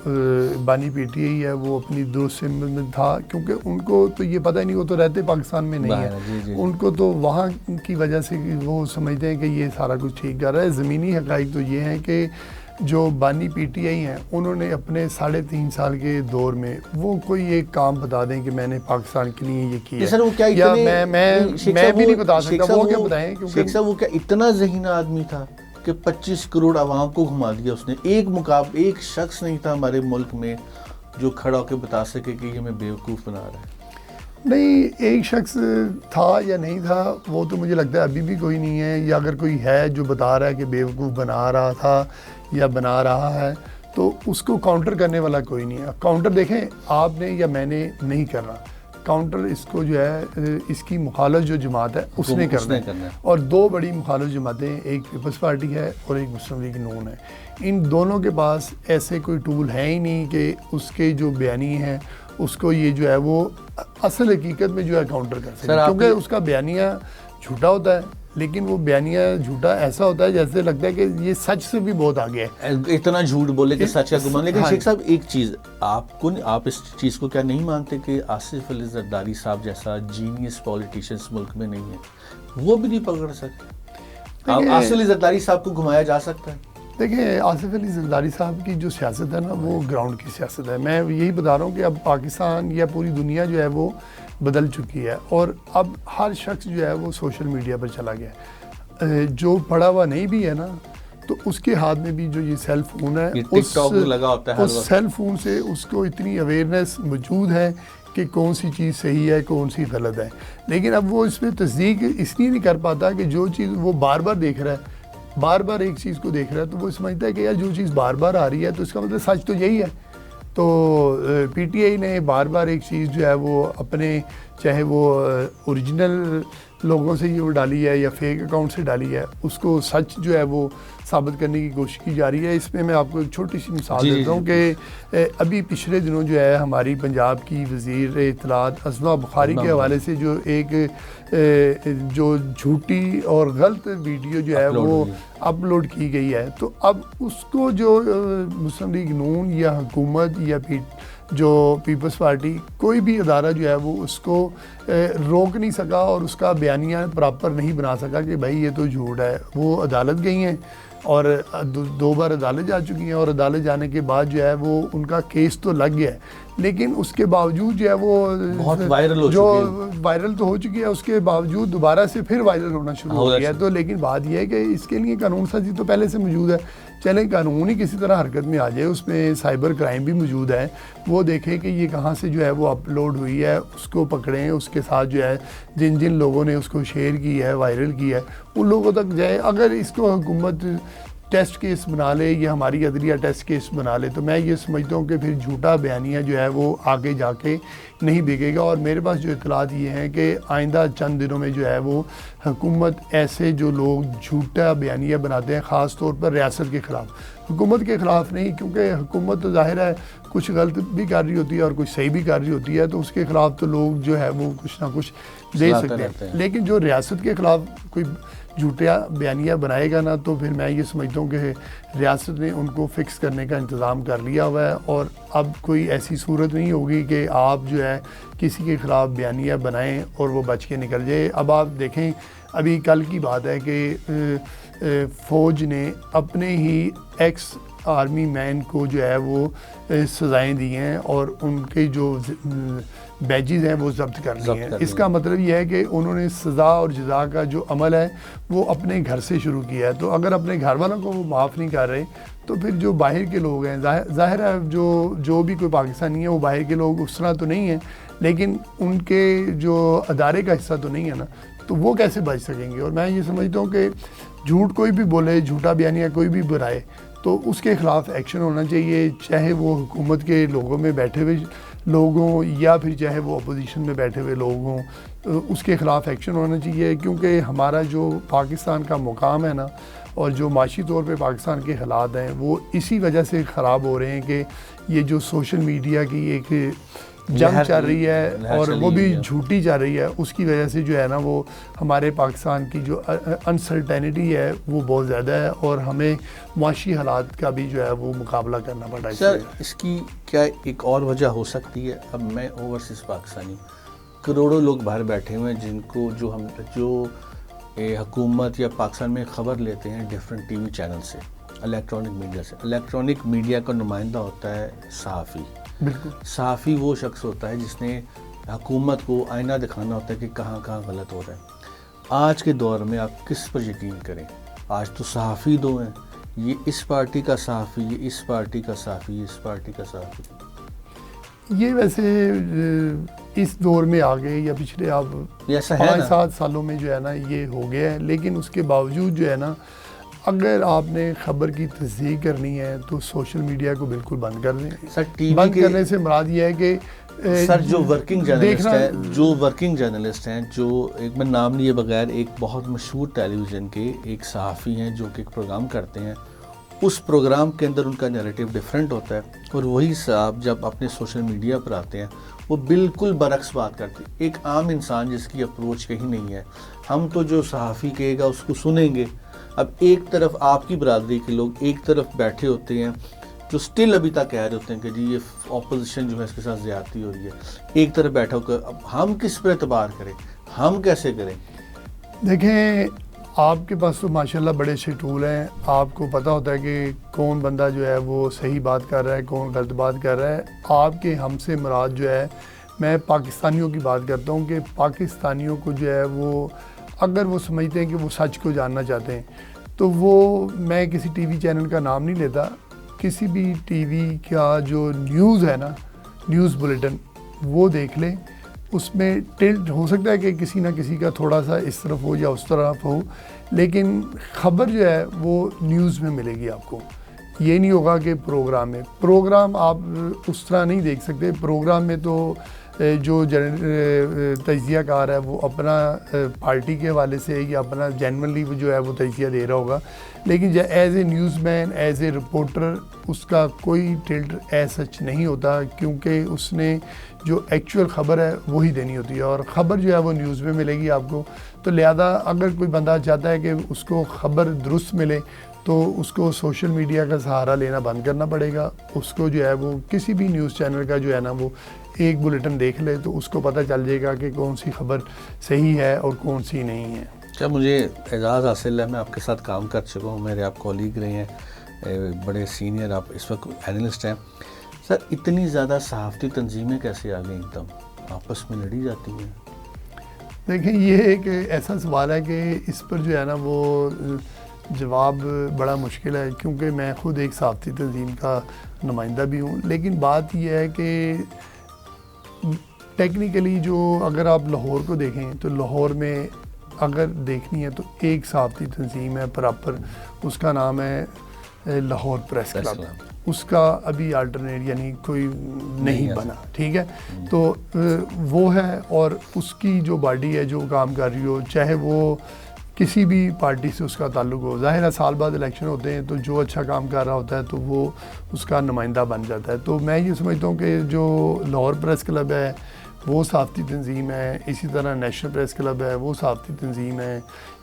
بانی پی ٹی آئی ہے وہ اپنی درست میں تھا, کیونکہ ان کو تو یہ پتہ ہی نہیں, وہ تو رہتے پاکستان میں نہیں ہے, ان کو تو وہاں کی وجہ سے وہ سمجھتے ہیں کہ یہ سارا کچھ ٹھیک کر رہا ہے. زمینی حقائق تو یہ ہیں کہ جو بانی پی ٹی آئی ہیں انہوں نے اپنے 3.5 سال کے دور میں وہ کوئی ایک کام بتا دیں کہ میں نے پاکستان کے لیے یہ کیا, یا میں بھی نہیں بتا سکتا وہ کیا بتائیں. شیخ صاحب, وہ کیا اتنا ذہین آدمی تھا کہ 25 کروڑ عوام کو گھما دیا اس نے؟ ایک شخص نہیں تھا ہمارے ملک میں جو کھڑا ہو کے بتا سکے کہ یہ ہمیں بیوقوف بنا رہا ہے. نہیں, ایک شخص تھا یا نہیں تھا وہ تو مجھے لگتا ہے ابھی بھی کوئی نہیں ہے, یا اگر کوئی ہے جو بتا رہا ہے کہ بیوقوف بنا رہا تھا یا بنا رہا ہے تو اس کو کاؤنٹر کرنے والا کوئی نہیں ہے. کاؤنٹر دیکھیں آپ نے یا میں نے نہیں کرنا, کاؤنٹر اس کو جو ہے اس کی مخالف جو جماعت ہے اس نے کرنا ہے, اور 2 بڑی مخالف جماعتیں, ایک پیپلز پارٹی ہے اور ایک مسلم لیگ نون ہے. ان دونوں کے پاس ایسے کوئی ٹول ہے ہی نہیں کہ اس کے جو بیانی ہیں اس کو یہ جو ہے وہ اصل حقیقت میں جو ہے کاؤنٹر کر سکے, کیونکہ اس کا بیانیہ جھوٹا ہوتا ہے, لیکن وہ بیانیہ جھوٹا ایسا ہوتا ہے جیسے لگتا ہے کہ یہ سچ سے بھی بہت آگے ہے, اتنا جھوٹ بولے کہ سچ کا گمان. لیکن شیخ صاحب ایک چیز آپ اس چیز کو کیا نہیں مانتے کہ آصف علی زرداری صاحب جیسا جینیس پولیٹیشینس ملک میں نہیں ہے, وہ بھی نہیں پکڑ سکتے؟ آصف علی زرداری صاحب کو گھمایا جا سکتا ہے؟ دیکھیں, آصف علی زرداری صاحب کی جو سیاست ہے نا وہ گراؤنڈ کی سیاست ہے. میں یہی بتا رہا ہوں کہ اب پاکستان یا پوری دنیا جو ہے وہ بدل چکی ہے, اور اب ہر شخص جو ہے وہ سوشل میڈیا پر چلا گیا ہے. جو پڑھا ہوا نہیں بھی ہے نا تو اس کے ہاتھ میں بھی جو یہ سیل فون ہے, اس سیل فون سے اس کو اتنی اویئرنیس موجود ہے کہ کون سی چیز صحیح ہے کون سی غلط ہے. لیکن اب وہ اس پہ تصدیق اس لیے نہیں کر پاتا کہ جو چیز وہ بار بار دیکھ رہا ہے, بار بار ایک چیز کو دیکھ رہا ہے, تو وہ سمجھتا ہے کہ یار جو چیز بار بار آ رہی ہے تو اس کا مطلب سچ تو یہی ہے. تو پی ٹی آئی نے بار بار ایک چیز جو ہے وہ اپنے چاہے وہ اوریجنل لوگوں سے یہ ڈالی ہے یا فیک اکاؤنٹ سے ڈالی ہے, اس کو سچ جو ہے وہ ثابت کرنے کی کوشش کی جا رہی ہے. اس میں آپ کو ایک چھوٹی سی مثال دیتا ہوں کہ ابھی پچھلے دنوں جو ہے ہماری پنجاب کی وزیر اطلاعات اسما بخاری کے حوالے سے جو ایک جو جھوٹی اور غلط ویڈیو جو ہے وہ اپلوڈ کی گئی ہے, تو اب اس کو جو مسلم لیگ نون یا حکومت یا جو پیپلز پارٹی کوئی بھی ادارہ جو ہے وہ اس کو روک نہیں سکا اور اس کا بیانیہ پراپر نہیں بنا سکا کہ بھائی یہ تو جھوٹ ہے. وہ عدالت گئی ہیں اور 2 بار عدالت جا چکی ہیں, اور عدالت جانے کے بعد جو ہے وہ ان کا کیس تو لگ گیا ہے, لیکن اس کے باوجود جو ہے وہ بہت وائرل تو ہو چکی ہے, اس کے باوجود دوبارہ سے پھر وائرل ہونا شروع ہو گیا. تو لیکن بات یہ ہے کہ اس کے لیے قانون سازی تو پہلے سے موجود ہے, چلیں قانون ہی کسی طرح حرکت میں آ جائے, اس میں سائبر کرائم بھی موجود ہے, وہ دیکھیں کہ یہ کہاں سے جو ہے وہ اپلوڈ ہوئی ہے, اس کو پکڑیں, اس کے ساتھ جو ہے جن لوگوں نے اس کو شیئر کی ہے وائرل کی ہے ان لوگوں تک جائے. اگر اس کو حکومت ٹیسٹ کیس بنا لے یا ہماری عدلیہ ٹیسٹ کیس بنا لے، تو میں یہ سمجھتا ہوں کہ پھر جھوٹا بیانیہ جو ہے وہ آگے جا کے نہیں بکے گا. اور میرے پاس جو اطلاعات یہ ہیں کہ آئندہ چند دنوں میں جو ہے وہ حکومت ایسے جو لوگ جھوٹا بیانیہ بناتے ہیں، خاص طور پر ریاست کے خلاف، حکومت کے خلاف نہیں، کیونکہ حکومت تو ظاہر ہے کچھ غلط بھی کر رہی ہوتی ہے اور کچھ صحیح بھی کر رہی ہوتی ہے، تو اس کے خلاف تو لوگ جو ہے وہ کچھ نہ کچھ دے سکتے ہیں. لیکن جو ریاست کے خلاف کوئی جھوٹا بیانیہ بنائے گا نا، تو پھر میں یہ سمجھتا ہوں کہ ریاست نے ان کو فکس کرنے کا انتظام کر لیا ہوا ہے، اور اب کوئی ایسی صورت نہیں ہوگی کہ آپ جو ہے کسی کے خلاف بیانیہ بنائیں اور وہ بچ کے نکل جائے. اب آپ دیکھیں، ابھی کل کی بات ہے کہ فوج نے اپنے ہی ایکس آرمی مین کو جو ہے وہ سزائیں دی ہیں اور ان کے جو بیجز ہیں وہ ضبط کر لی ہیں. اس کا مطلب یہ ہے کہ انہوں نے سزا اور جزا کا جو عمل ہے وہ اپنے گھر سے شروع کیا ہے. تو اگر اپنے گھر والوں کو وہ معاف نہیں کر رہے، تو پھر جو باہر کے لوگ ہیں، ظاہر ہے جو بھی کوئی پاکستانی ہے وہ باہر کے لوگ اس طرح تو نہیں ہیں، لیکن ان کے جو ادارے کا حصہ تو نہیں ہے نا، تو وہ کیسے بچ سکیں گے. اور میں یہ سمجھتا ہوں کہ جھوٹ کوئی بھی بولے، جھوٹا بیانیہ کوئی بھی برائے، تو اس کے خلاف ایکشن ہونا چاہیے، چاہے وہ حکومت کے لوگوں میں بیٹھے ہوئے لوگ ہوں یا پھر چاہے وہ اپوزیشن میں بیٹھے ہوئے لوگ ہوں، اس کے خلاف ایکشن ہونا چاہیے. کیونکہ ہمارا جو پاکستان کا مقام ہے نا، اور جو معاشی طور پہ پاکستان کے حالات ہیں، وہ اسی وجہ سے خراب ہو رہے ہیں کہ یہ جو سوشل میڈیا کی ایک جنگ چل رہی ہے اور وہ بھی جھوٹی چل رہی ہے، اس کی وجہ سے جو ہے نا وہ ہمارے پاکستان کی جو انسرٹینٹی ہے وہ بہت زیادہ ہے، اور ہمیں معاشی حالات کا بھی جو ہے وہ مقابلہ کرنا پڑا ہے. سر، اس کی کیا ایک اور وجہ ہو سکتی ہے؟ اب میں اوورسیز پاکستانی، کروڑوں لوگ باہر بیٹھے ہوئے ہیں جن کو جو حکومت یا پاکستان میں خبر لیتے ہیں ڈیفرنٹ ٹی وی چینل سے، الیکٹرانک میڈیا سے. الیکٹرانک میڈیا کا نمائندہ ہوتا ہے صحافی. بالکل. صحافی وہ شخص ہوتا ہے جس نے حکومت کو آئینہ دکھانا ہوتا ہے کہ کہاں کہاں غلط ہو رہا ہے. آج کے دور میں آپ کس پر یقین کریں؟ آج تو صحافی دو ہیں، یہ اس پارٹی کا صحافی، یہ اس پارٹی کا صحافی، یہ اس پارٹی کا صحافی. یہ ویسے اس دور میں آ گئے یا پچھلے آپ 5-7 سالوں میں جو ہے نا یہ ہو گیا ہے. لیکن اس کے باوجود جو ہے نا، اگر آپ نے خبر کی تصدیق کرنی ہے تو سوشل میڈیا کو بالکل بند کر دیں. بند کرنے سے مراد یہ ہے کہ سر جو ورکنگ جرنلسٹ ہیں، جو ایک میں نام لیے بغیر، ایک بہت مشہور ٹیلی ویژن کے ایک صحافی ہیں جو کہ ایک پروگرام کرتے ہیں، اس پروگرام کے اندر ان کا نیریٹو ڈیفرنٹ ہوتا ہے، اور وہی صاحب جب اپنے سوشل میڈیا پر آتے ہیں وہ بالکل برعکس بات کرتے ہیں. ایک عام انسان جس کی اپروچ کہیں نہیں ہے، ہم تو جو صحافی کہے گا اس کو سنیں گے. اب ایک طرف آپ کی برادری کے لوگ ایک طرف بیٹھے ہوتے ہیں جو سٹل ابھی تک کہہ رہے ہوتے ہیں کہ جی یہ اپوزیشن جو ہے اس کے ساتھ زیادتی ہو رہی ہے، ایک طرف بیٹھا ہو کر اب ہم کس پر اعتبار کریں، ہم کیسے کریں؟ دیکھیں، آپ کے پاس تو ماشاءاللہ بڑے اچھے ٹول ہیں، آپ کو پتہ ہوتا ہے کہ کون بندہ جو ہے وہ صحیح بات کر رہا ہے، کون غلط بات کر رہا ہے. آپ کے ہم سے مراد جو ہے، میں پاکستانیوں کی بات کرتا ہوں کہ پاکستانیوں کو جو ہے وہ اگر وہ سمجھتے ہیں کہ وہ سچ کو جاننا چاہتے ہیں، تو وہ، میں کسی ٹی وی چینل کا نام نہیں لیتا، کسی بھی ٹی وی کا جو نیوز ہے نا، نیوز بلیٹن، وہ دیکھ لیں. اس میں ٹلٹ ہو سکتا ہے کہ کسی نہ کسی کا تھوڑا سا اس طرف ہو یا اس طرف ہو، لیکن خبر جو ہے وہ نیوز میں ملے گی آپ کو. یہ نہیں ہوگا کہ پروگرام آپ اس طرح نہیں دیکھ سکتے. پروگرام میں تو جو تجزیہ کار ہے وہ اپنا پارٹی کے حوالے سے یا اپنا جینورلی جو ہے وہ تجزیہ دے رہا ہوگا، لیکن as a newsman as, a اے رپورٹر، اس کا کوئی ٹلٹ ایز سچ نہیں ہوتا، کیونکہ اس نے جو ایکچوئل خبر ہے وہی دینی ہوتی ہے، اور خبر جو ہے وہ نیوز میں ملے گی آپ کو. تو لہذا اگر کوئی بندہ چاہتا ہے کہ اس کو خبر درست ملے تو اس کو سوشل میڈیا کا سہارا لینا بند کرنا پڑے گا. اس کو جو ہے وہ کسی بھی نیوز چینل کا جو ہے نا وہ ایک بلیٹن دیکھ لے تو اس کو پتہ چل جائے گا کہ کون سی خبر صحیح ہے اور کون سی نہیں ہے. کیا مجھے اعزاز حاصل ہے، میں آپ کے ساتھ کام کر چکا ہوں، میرے آپ کولیگ رہے ہیں، بڑے سینئر، آپ اس وقت اینالسٹ ہیں. سر، اتنی زیادہ صحافتی تنظیمیں کیسے آ گئیں ایک دم، آپس میں لڑی جاتی ہیں؟ دیکھیں، یہ ایک ایسا سوال ہے کہ اس پر جو ہے نا وہ جواب بڑا مشکل ہے، کیونکہ میں خود ایک صحافتی تنظیم کا نمائندہ بھی ہوں. لیکن بات یہ ہے کہ ٹیکنیکلی جو اگر آپ لاہور کو دیکھیں تو لاہور میں اگر دیکھنی ہے تو ایک صحافتی تنظیم ہے پراپر، اس کا نام ہے لاہور پریس کلب. اس کا ابھی آلٹرنیٹ یعنی کوئی نہیں بنا، ٹھیک ہے. تو وہ ہے، اور اس کی جو باڈی ہے جو کام کر رہی ہو، چاہے وہ کسی بھی پارٹی سے اس کا تعلق ہو، ظاہر ہے سال بعد الیکشن ہوتے ہیں تو جو اچھا کام کر رہا ہوتا ہے تو وہ اس کا نمائندہ بن جاتا ہے. تو میں یہ سمجھتا ہوں کہ جو لاہور پریس کلب ہے وہ صحافتی تنظیم ہے، اسی طرح نیشنل پریس کلب ہے وہ صحافتی تنظیم ہے،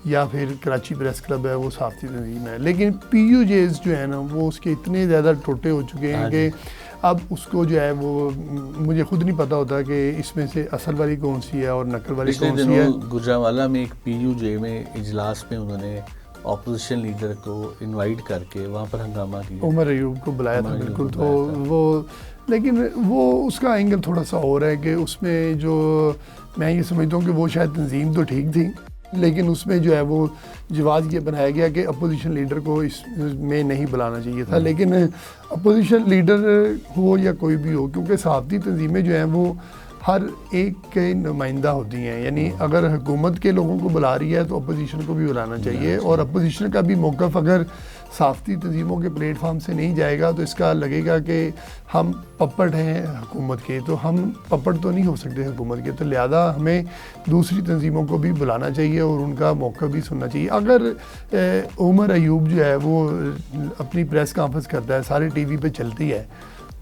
یا پھر کراچی پریس کلب ہے وہ صحافتی تنظیم ہے. لیکن پی یو جیز جو ہے نا وہ اس کے اتنے زیادہ ٹوٹے ہو چکے ہیں کہ اب اس کو جو ہے وہ مجھے خود نہیں پتہ ہوتا کہ اس میں سے اصل والی کون سی ہے اور نقل والی کون سی ہے. گجرانوالہ میں ایک پی یو جے میں اجلاس میں انہوں نے اپوزیشن لیڈر کو انوائٹ کر کے وہاں پر ہنگامہ کیا، عمر ایوب کو بلایا تھا بالکل. تو وہ لیکن وہ اس کا اینگل تھوڑا سا اور ہے کہ اس میں جو میں یہ سمجھتا ہوں کہ وہ شاید تنظیم تو ٹھیک تھی، لیکن اس میں جو ہے وہ جواز یہ بنایا گیا کہ اپوزیشن لیڈر کو اس میں نہیں بلانا چاہیے تھا. لیکن اپوزیشن لیڈر ہو یا کوئی بھی ہو، کیونکہ صحافتی تنظیمیں جو ہیں وہ ہر ایک کے نمائندہ ہوتی ہیں، یعنی اگر حکومت کے لوگوں کو بلا رہی ہے تو اپوزیشن کو بھی بلانا چاہیے. اور اپوزیشن کا بھی موقف اگر صحافتی تنظیموں کے پلیٹ فارم سے نہیں جائے گا تو اس کا لگے گا کہ ہم پپٹ ہیں حکومت کے، تو ہم پپٹ تو نہیں ہو سکتے حکومت کے. تو لہذا ہمیں دوسری تنظیموں کو بھی بلانا چاہیے اور ان کا موقع بھی سننا چاہیے. اگر عمر ایوب جو ہے وہ اپنی پریس کانفرنس کرتا ہے، سارے ٹی وی پہ چلتی ہے،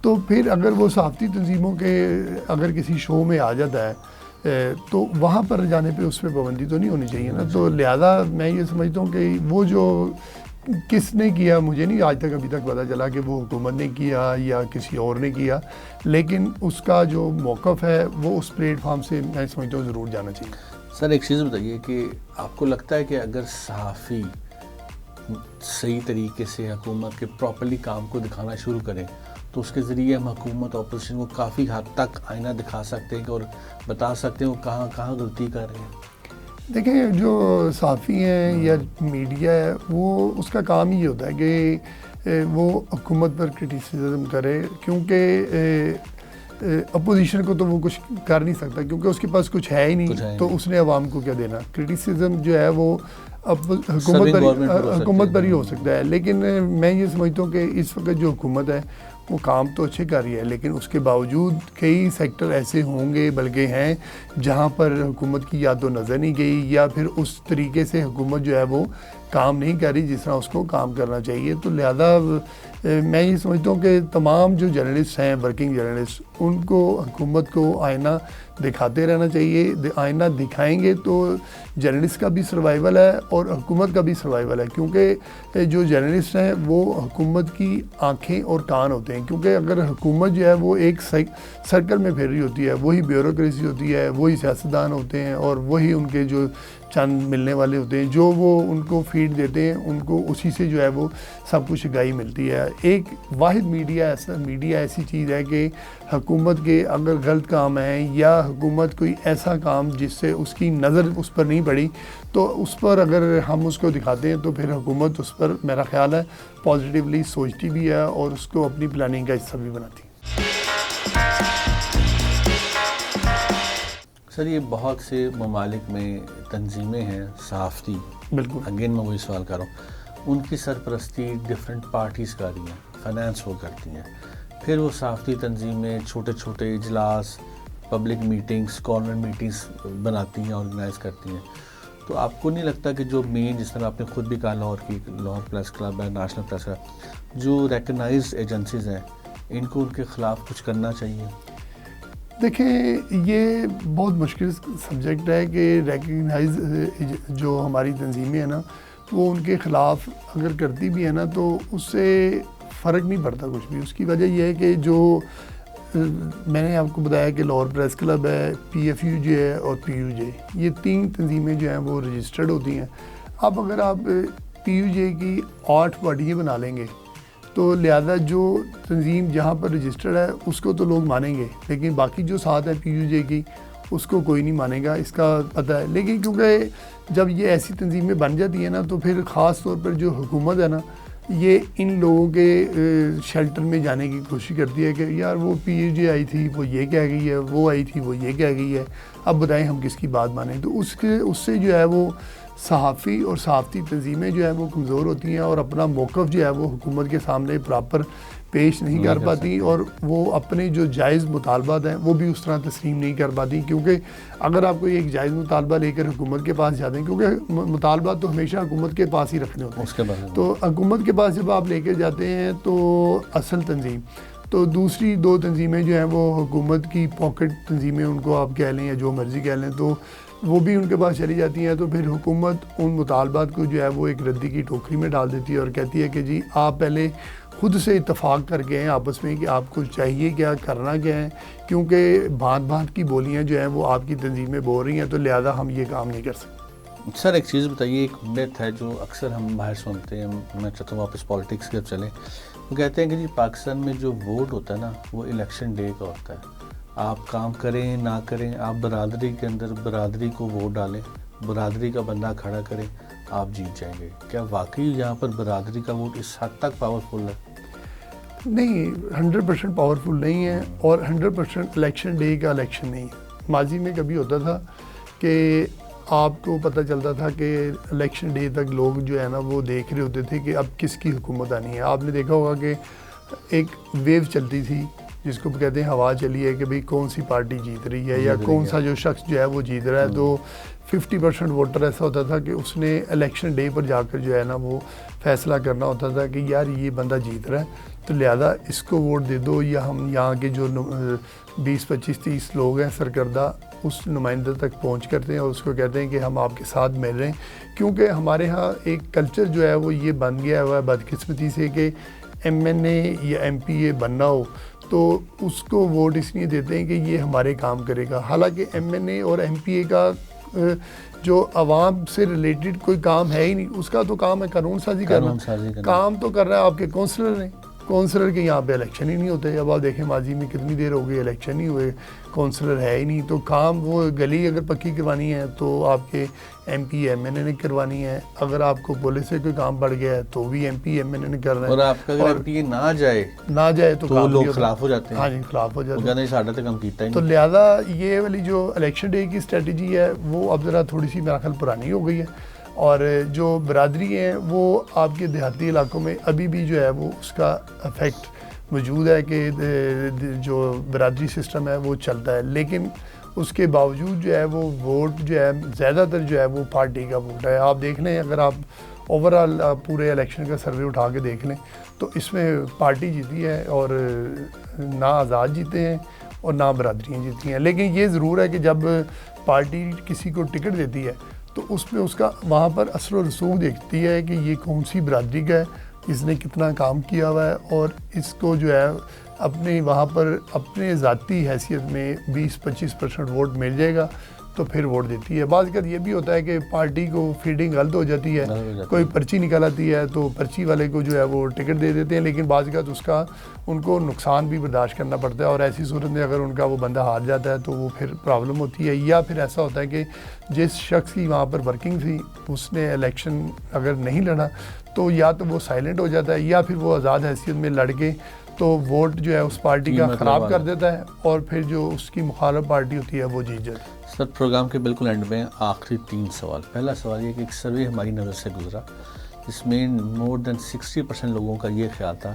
تو پھر اگر وہ صحافتی تنظیموں کے اگر کسی شو میں آ جاتا ہے تو وہاں پر جانے پہ اس پہ پابندی تو نہیں ہونی چاہیے نا. تو لہذا میں یہ سمجھتا ہوں کہ وہ جو کس نے کیا مجھے نہیں آج تک ابھی تک پتہ چلا کہ وہ حکومت نے کیا یا کسی اور نے کیا، لیکن اس کا جو موقف ہے وہ اس پلیٹ فارم سے میں سمجھتا ہوں ضرور جانا چاہیے. سر ایک چیز بتائیے کہ آپ کو لگتا ہے کہ اگر صحافی صحیح طریقے سے حکومت کے پراپرلی کام کو دکھانا شروع کریں تو اس کے ذریعے ہم حکومت اپوزیشن کو کافی حد تک آئینہ دکھا سکتے ہیں اور بتا سکتے ہیں وہ کہاں کہاں غلطی کر رہے ہیں؟ دیکھیں جو صحافی ہیں یا میڈیا ہے وہ اس کا کام ہی ہوتا ہے کہ وہ حکومت پر کرٹیسزم کرے، کیونکہ اپوزیشن کو تو وہ کچھ کر نہیں سکتا کیونکہ اس کے پاس کچھ ہے ہی نہیں، تو اس نے عوام کو کیا دینا. کرٹیسزم جو ہے وہ حکومت پر ہی ہو سکتا ہے. لیکن میں یہ سمجھتا ہوں کہ اس وقت جو حکومت ہے وہ کام تو اچھے کر رہی ہے، لیکن اس کے باوجود کئی سیکٹر ایسے ہوں گے بلکہ ہیں جہاں پر حکومت کی یا تو نظر نہیں گئی یا پھر اس طریقے سے حکومت جو ہے وہ کام نہیں کر رہی جس طرح اس کو کام کرنا چاہیے. تو لہذا میں یہ سمجھتا ہوں کہ تمام جو جرنلسٹ ہیں، ورکنگ جرنلسٹ، ان کو حکومت کو آئینہ دکھاتے رہنا چاہیے. آئینہ دکھائیں گے تو جرنلسٹ کا بھی سروائیول ہے اور حکومت کا بھی سروائیول ہے، کیونکہ جو جرنلسٹ ہیں وہ حکومت کی آنکھیں اور کان ہوتے ہیں. کیونکہ اگر حکومت جو ہے وہ ایک سرکل میں پھیر رہی ہوتی ہے، وہی بیوروکریسی ہوتی ہے، وہی سیاستدان ہوتے ہیں اور وہی ان کے جو چند ملنے والے ہوتے ہیں جو وہ ان کو فیڈ دیتے ہیں، ان کو اسی سے جو ہے وہ سب کچھ گائی ملتی ہے. ایک واحد میڈیا ایسی چیز ہے کہ حکومت کے اگر غلط کام ہیں یا حکومت کوئی ایسا کام جس سے اس کی نظر اس پر نہیں پڑی تو اس پر اگر ہم اس کو دکھاتے ہیں تو پھر حکومت اس پر میرا خیال ہے پازیٹیولی سوچتی بھی ہے اور اس کو اپنی پلاننگ کا حصہ بھی بناتی ہے. سر یہ بہت سے ممالک میں تنظیمیں ہیں صحافتی، بالکل اگین میں وہی سوال کر رہا ہوں، ان کی سرپرستی ڈفرینٹ پارٹیز کر رہی ہیں، فائنانس وہ کرتی ہیں، پھر وہ صحافتی تنظیمیں چھوٹے چھوٹے اجلاس، پبلک میٹنگز، کارنر میٹنگز بناتی ہیں، آرگنائز کرتی ہیں. تو آپ کو نہیں لگتا کہ جو مین، جس طرح آپ نے خود بھی کہا لاہور پریس کلب ہے، نیشنل پریس کلب، جو ریکگنائزڈ ایجنسیز ہیں ان کو ان کے خلاف کچھ کرنا چاہیے؟ دیکھیں یہ بہت مشکل سبجیکٹ ہے کہ ریکگنائز جو ہماری تنظیمیں ہیں نا وہ ان کے خلاف اگر کرتی بھی ہے نا تو اس سے فرق نہیں پڑتا کچھ بھی. اس کی وجہ یہ ہے کہ جو میں نے آپ کو بتایا کہ لاہور پریس کلب ہے، پی ایف یو جے ہے اور پی یو جے، یہ تین تنظیمیں جو ہیں وہ رجسٹرڈ ہوتی ہیں. اب اگر آپ پی یو جے کی 8 باڈیاں بنا لیں گے تو لہذا جو تنظیم جہاں پر رجسٹرڈ ہے اس کو تو لوگ مانیں گے، لیکن باقی جو ساتھ ہے پی یو جے کی اس کو کوئی نہیں مانے گا، اس کا پتہ ہے. لیکن کیونکہ جب یہ ایسی تنظیمیں بن جاتی ہیں نا تو پھر خاص طور پر جو حکومت ہے نا یہ ان لوگوں کے شیلٹر میں جانے کی کوشش کرتی ہے کہ یار وہ پی ایچ ڈی آئی تھی وہ یہ کہہ گئی ہے, وہ آئی تھی وہ یہ کہہ گئی ہے, اب بتائیں ہم کس کی بات مانیں. تو اس سے جو ہے وہ صحافی اور صحافتی تنظیمیں جو ہے وہ کمزور ہوتی ہیں اور اپنا موقف جو ہے وہ حکومت کے سامنے پراپر پیش نہیں کر پاتی, اور وہ اپنے جو جائز مطالبات ہیں وہ بھی اس طرح تسلیم نہیں کر پاتی. کیونکہ اگر آپ کوئی ایک جائز مطالبہ لے کر حکومت کے پاس جاتے ہیں, کیونکہ مطالبات تو ہمیشہ حکومت کے پاس ہی رکھنے ہوتے ہیں, تو حکومت کے پاس جب آپ لے کے جاتے ہیں تو اصل تنظیم, تو دوسری دو تنظیمیں جو ہیں وہ حکومت کی پاکٹ تنظیمیں ان کو آپ کہہ لیں یا جو مرضی کہہ لیں, تو وہ بھی ان کے پاس چلی جاتی ہیں. تو پھر حکومت ان مطالبات کو جو ہے وہ ایک ردی کی ٹوکری میں ڈال دیتی ہے اور کہتی ہے کہ جی آپ پہلے خود سے اتفاق کر کے ہیں آپس میں کہ آپ کو چاہیے کیا, کرنا کیا ہے, کیونکہ بھانت بھانت کی بولیاں جو ہیں وہ آپ کی تنظیمیں بول رہی ہیں, تو لہذا ہم یہ کام نہیں کر سکتے. سر ایک چیز بتائیے, ایک میتھ ہے جو اکثر ہم باہر سنتے ہیں, میں چاہتا ہوں واپس پالیٹکس کی طرف چلیں. وہ کہتے ہیں کہ جی پاکستان میں جو ووٹ ہوتا ہے نا وہ الیکشن ڈے کا ہوتا ہے. آپ کام کریں نہ کریں, آپ برادری کے اندر برادری کو ووٹ ڈالیں, برادری کا بندہ کھڑا کریں, آپ جیت جائیں گے. کیا واقعی یہاں پر برادری کا ووٹ اس حد تک پاورفل ہے؟ نہیں, 100% پاورفل نہیں ہے, اور 100% الیکشن ڈے کا الیکشن نہیں ہے. ماضی میں کبھی ہوتا تھا کہ آپ کو پتہ چلتا تھا کہ الیکشن ڈے تک لوگ جو ہے نا وہ دیکھ رہے ہوتے تھے کہ اب کس کی حکومت آنی ہے. آپ نے دیکھا ہوگا کہ ایک ویو چلتی تھی جس کو کہتے ہیں ہوا چلی ہے کہ بھئی کون سی پارٹی جیت رہی ہے یا کون سا جو شخص جو ہے وہ جیت رہا ہے. تو 50% ووٹر ایسا ہوتا تھا کہ اس نے الیکشن ڈے پر جا کر جو ہے نا وہ فیصلہ کرنا ہوتا تھا کہ یار یہ بندہ جیت رہا ہے تو لہذا اس کو ووٹ دے دو, یا ہم یہاں کے جو 20 25 30 لوگ ہیں سرکردہ اس نمائندے تک پہنچ کرتے ہیں اور اس کو کہتے ہیں کہ ہم آپ کے ساتھ مل رہے ہیں. کیونکہ ہمارے ہاں ایک کلچر جو ہے وہ یہ بن گیا ہوا ہے بدقسمتی سے کہ ایم این اے یا ایم پی اے بننا ہو تو اس کو ووٹ اس لیے دیتے ہیں کہ یہ ہمارے کام کرے گا. حالانکہ ایم این اے اور ایم پی اے کا جو عوام سے ریلیٹڈ کوئی کام ہے ہی نہیں, اس کا تو کام ہے قانون سازی کرنا. کام تو کر رہا ہے آپ کے کونسلر نے, کونسلر کے یہاں پہ الیکشن ہی نہیں ہوتے. اب آپ دیکھیں ماضی میں کتنی دیر ہو گئی الیکشن ہی ہوئے, کونسلر ہے ہی نہیں. تو کام وہ گلی اگر پکی کروانی ہے تو آپ کے ایم پی ایم این اے نے کروانی ہے, اگر آپ کو پولیس سے کوئی کام پڑ گیا ہے تو بھی ایم پی ایم این اے نے کر رہے ہیں, اور آپ کا اگر ایم پی اے نہ جائے تو لوگ خلاف ہو جاتے ہیں. ہاں جی, خلاف ہو جاتے ہیں. تو لہذا یہ والی جو الیکشن ڈے کی اسٹریٹجی ہے وہ اب ذرا تھوڑی سی میرا خیال پرانی ہو گئی ہے, اور جو برادری ہیں وہ آپ کے دیہاتی علاقوں میں ابھی بھی جو ہے وہ اس کا افیکٹ موجود ہے کہ جو برادری سسٹم ہے وہ چلتا ہے. لیکن اس کے باوجود جو ہے وہ ووٹ جو ہے زیادہ تر جو ہے وہ پارٹی کا ووٹ ہے. آپ دیکھ لیں, اگر آپ اوور آل پورے الیکشن کا سروے اٹھا کے دیکھ لیں تو اس میں پارٹی جیتی ہے, اور نہ آزاد جیتے ہیں اور نہ برادریاں جیتی ہیں. لیکن یہ ضرور ہے کہ جب پارٹی کسی کو ٹکٹ دیتی ہے تو اس میں اس کا وہاں پر اثر و رسوخ دیکھتی ہے کہ یہ کون سی برادری کا ہے, اس نے کتنا کام کیا ہوا ہے, اور اس کو جو ہے اپنے وہاں پر اپنے ذاتی حیثیت میں 20-25% ووٹ مل جائے گا تو پھر ووٹ دیتی ہے. بعض اوقات یہ بھی ہوتا ہے کہ پارٹی کو فیڈنگ غلط ہو جاتی ہے, کوئی پرچی نکل آتی ہے تو پرچی والے کو جو ہے وہ ٹکٹ دے دیتے ہیں, لیکن بعض اوقات اس کا ان کو نقصان بھی برداشت کرنا پڑتا ہے, اور ایسی صورت میں اگر ان کا وہ بندہ ہار جاتا ہے تو وہ پھر پرابلم ہوتی ہے. یا پھر ایسا ہوتا ہے کہ جس شخص کی وہاں پر ورکنگ تھی اس نے الیکشن اگر نہیں لڑا تو یا تو وہ سائلنٹ ہو جاتا ہے, یا پھر وہ آزاد حیثیت میں لڑ کے تو ووٹ جو ہے اس پارٹی کا خراب کر دیتا ہے, اور پھر جو اس کی مخالف پارٹی ہوتی ہے وہ جیت جاتی ہے. سر پروگرام کے بالکل اینڈ میں آخری 3 سوال. پہلا سوال یہ کہ ایک سروے ہماری نظر سے گزرا جس میں مور دین 60% لوگوں کا یہ خیال تھا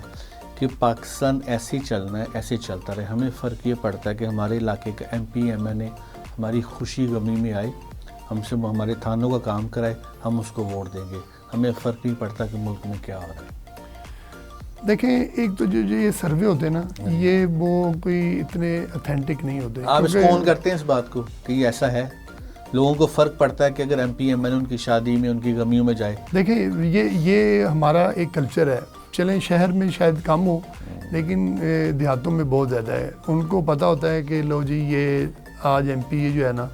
کہ پاکستان ایسے ہی چلنا ہے, ایسے چلتا رہے. ہمیں فرق یہ پڑتا ہے کہ ہمارے علاقے کا ایم پی ایم این اے ہماری خوشی غمی میں آئے, ہم سے ہمارے تھانوں کا کام کرائے, ہم اس کو ووٹ دیں گے. ہمیں فرق نہیں پڑتا کہ ملک میں کیا ہو رہا ہے. دیکھیں, ایک تو جو یہ سروے ہوتے ہیں نا یہ وہ کوئی اتنے اتھینٹک نہیں ہوتے. آپ اس کو آن کرتے ہیں اس بات کو کہ یہ ایسا ہے, لوگوں کو فرق پڑتا ہے کہ اگر ایم پی ایم این ان کی شادی میں ان کی غمیوں میں جائے. دیکھیں یہ ہمارا ایک کلچر ہے, چلیں شہر میں شاید کم ہو لیکن دیہاتوں میں بہت زیادہ ہے. ان کو پتہ ہوتا ہے کہ لو جی یہ آج ایم پی جو ہے نا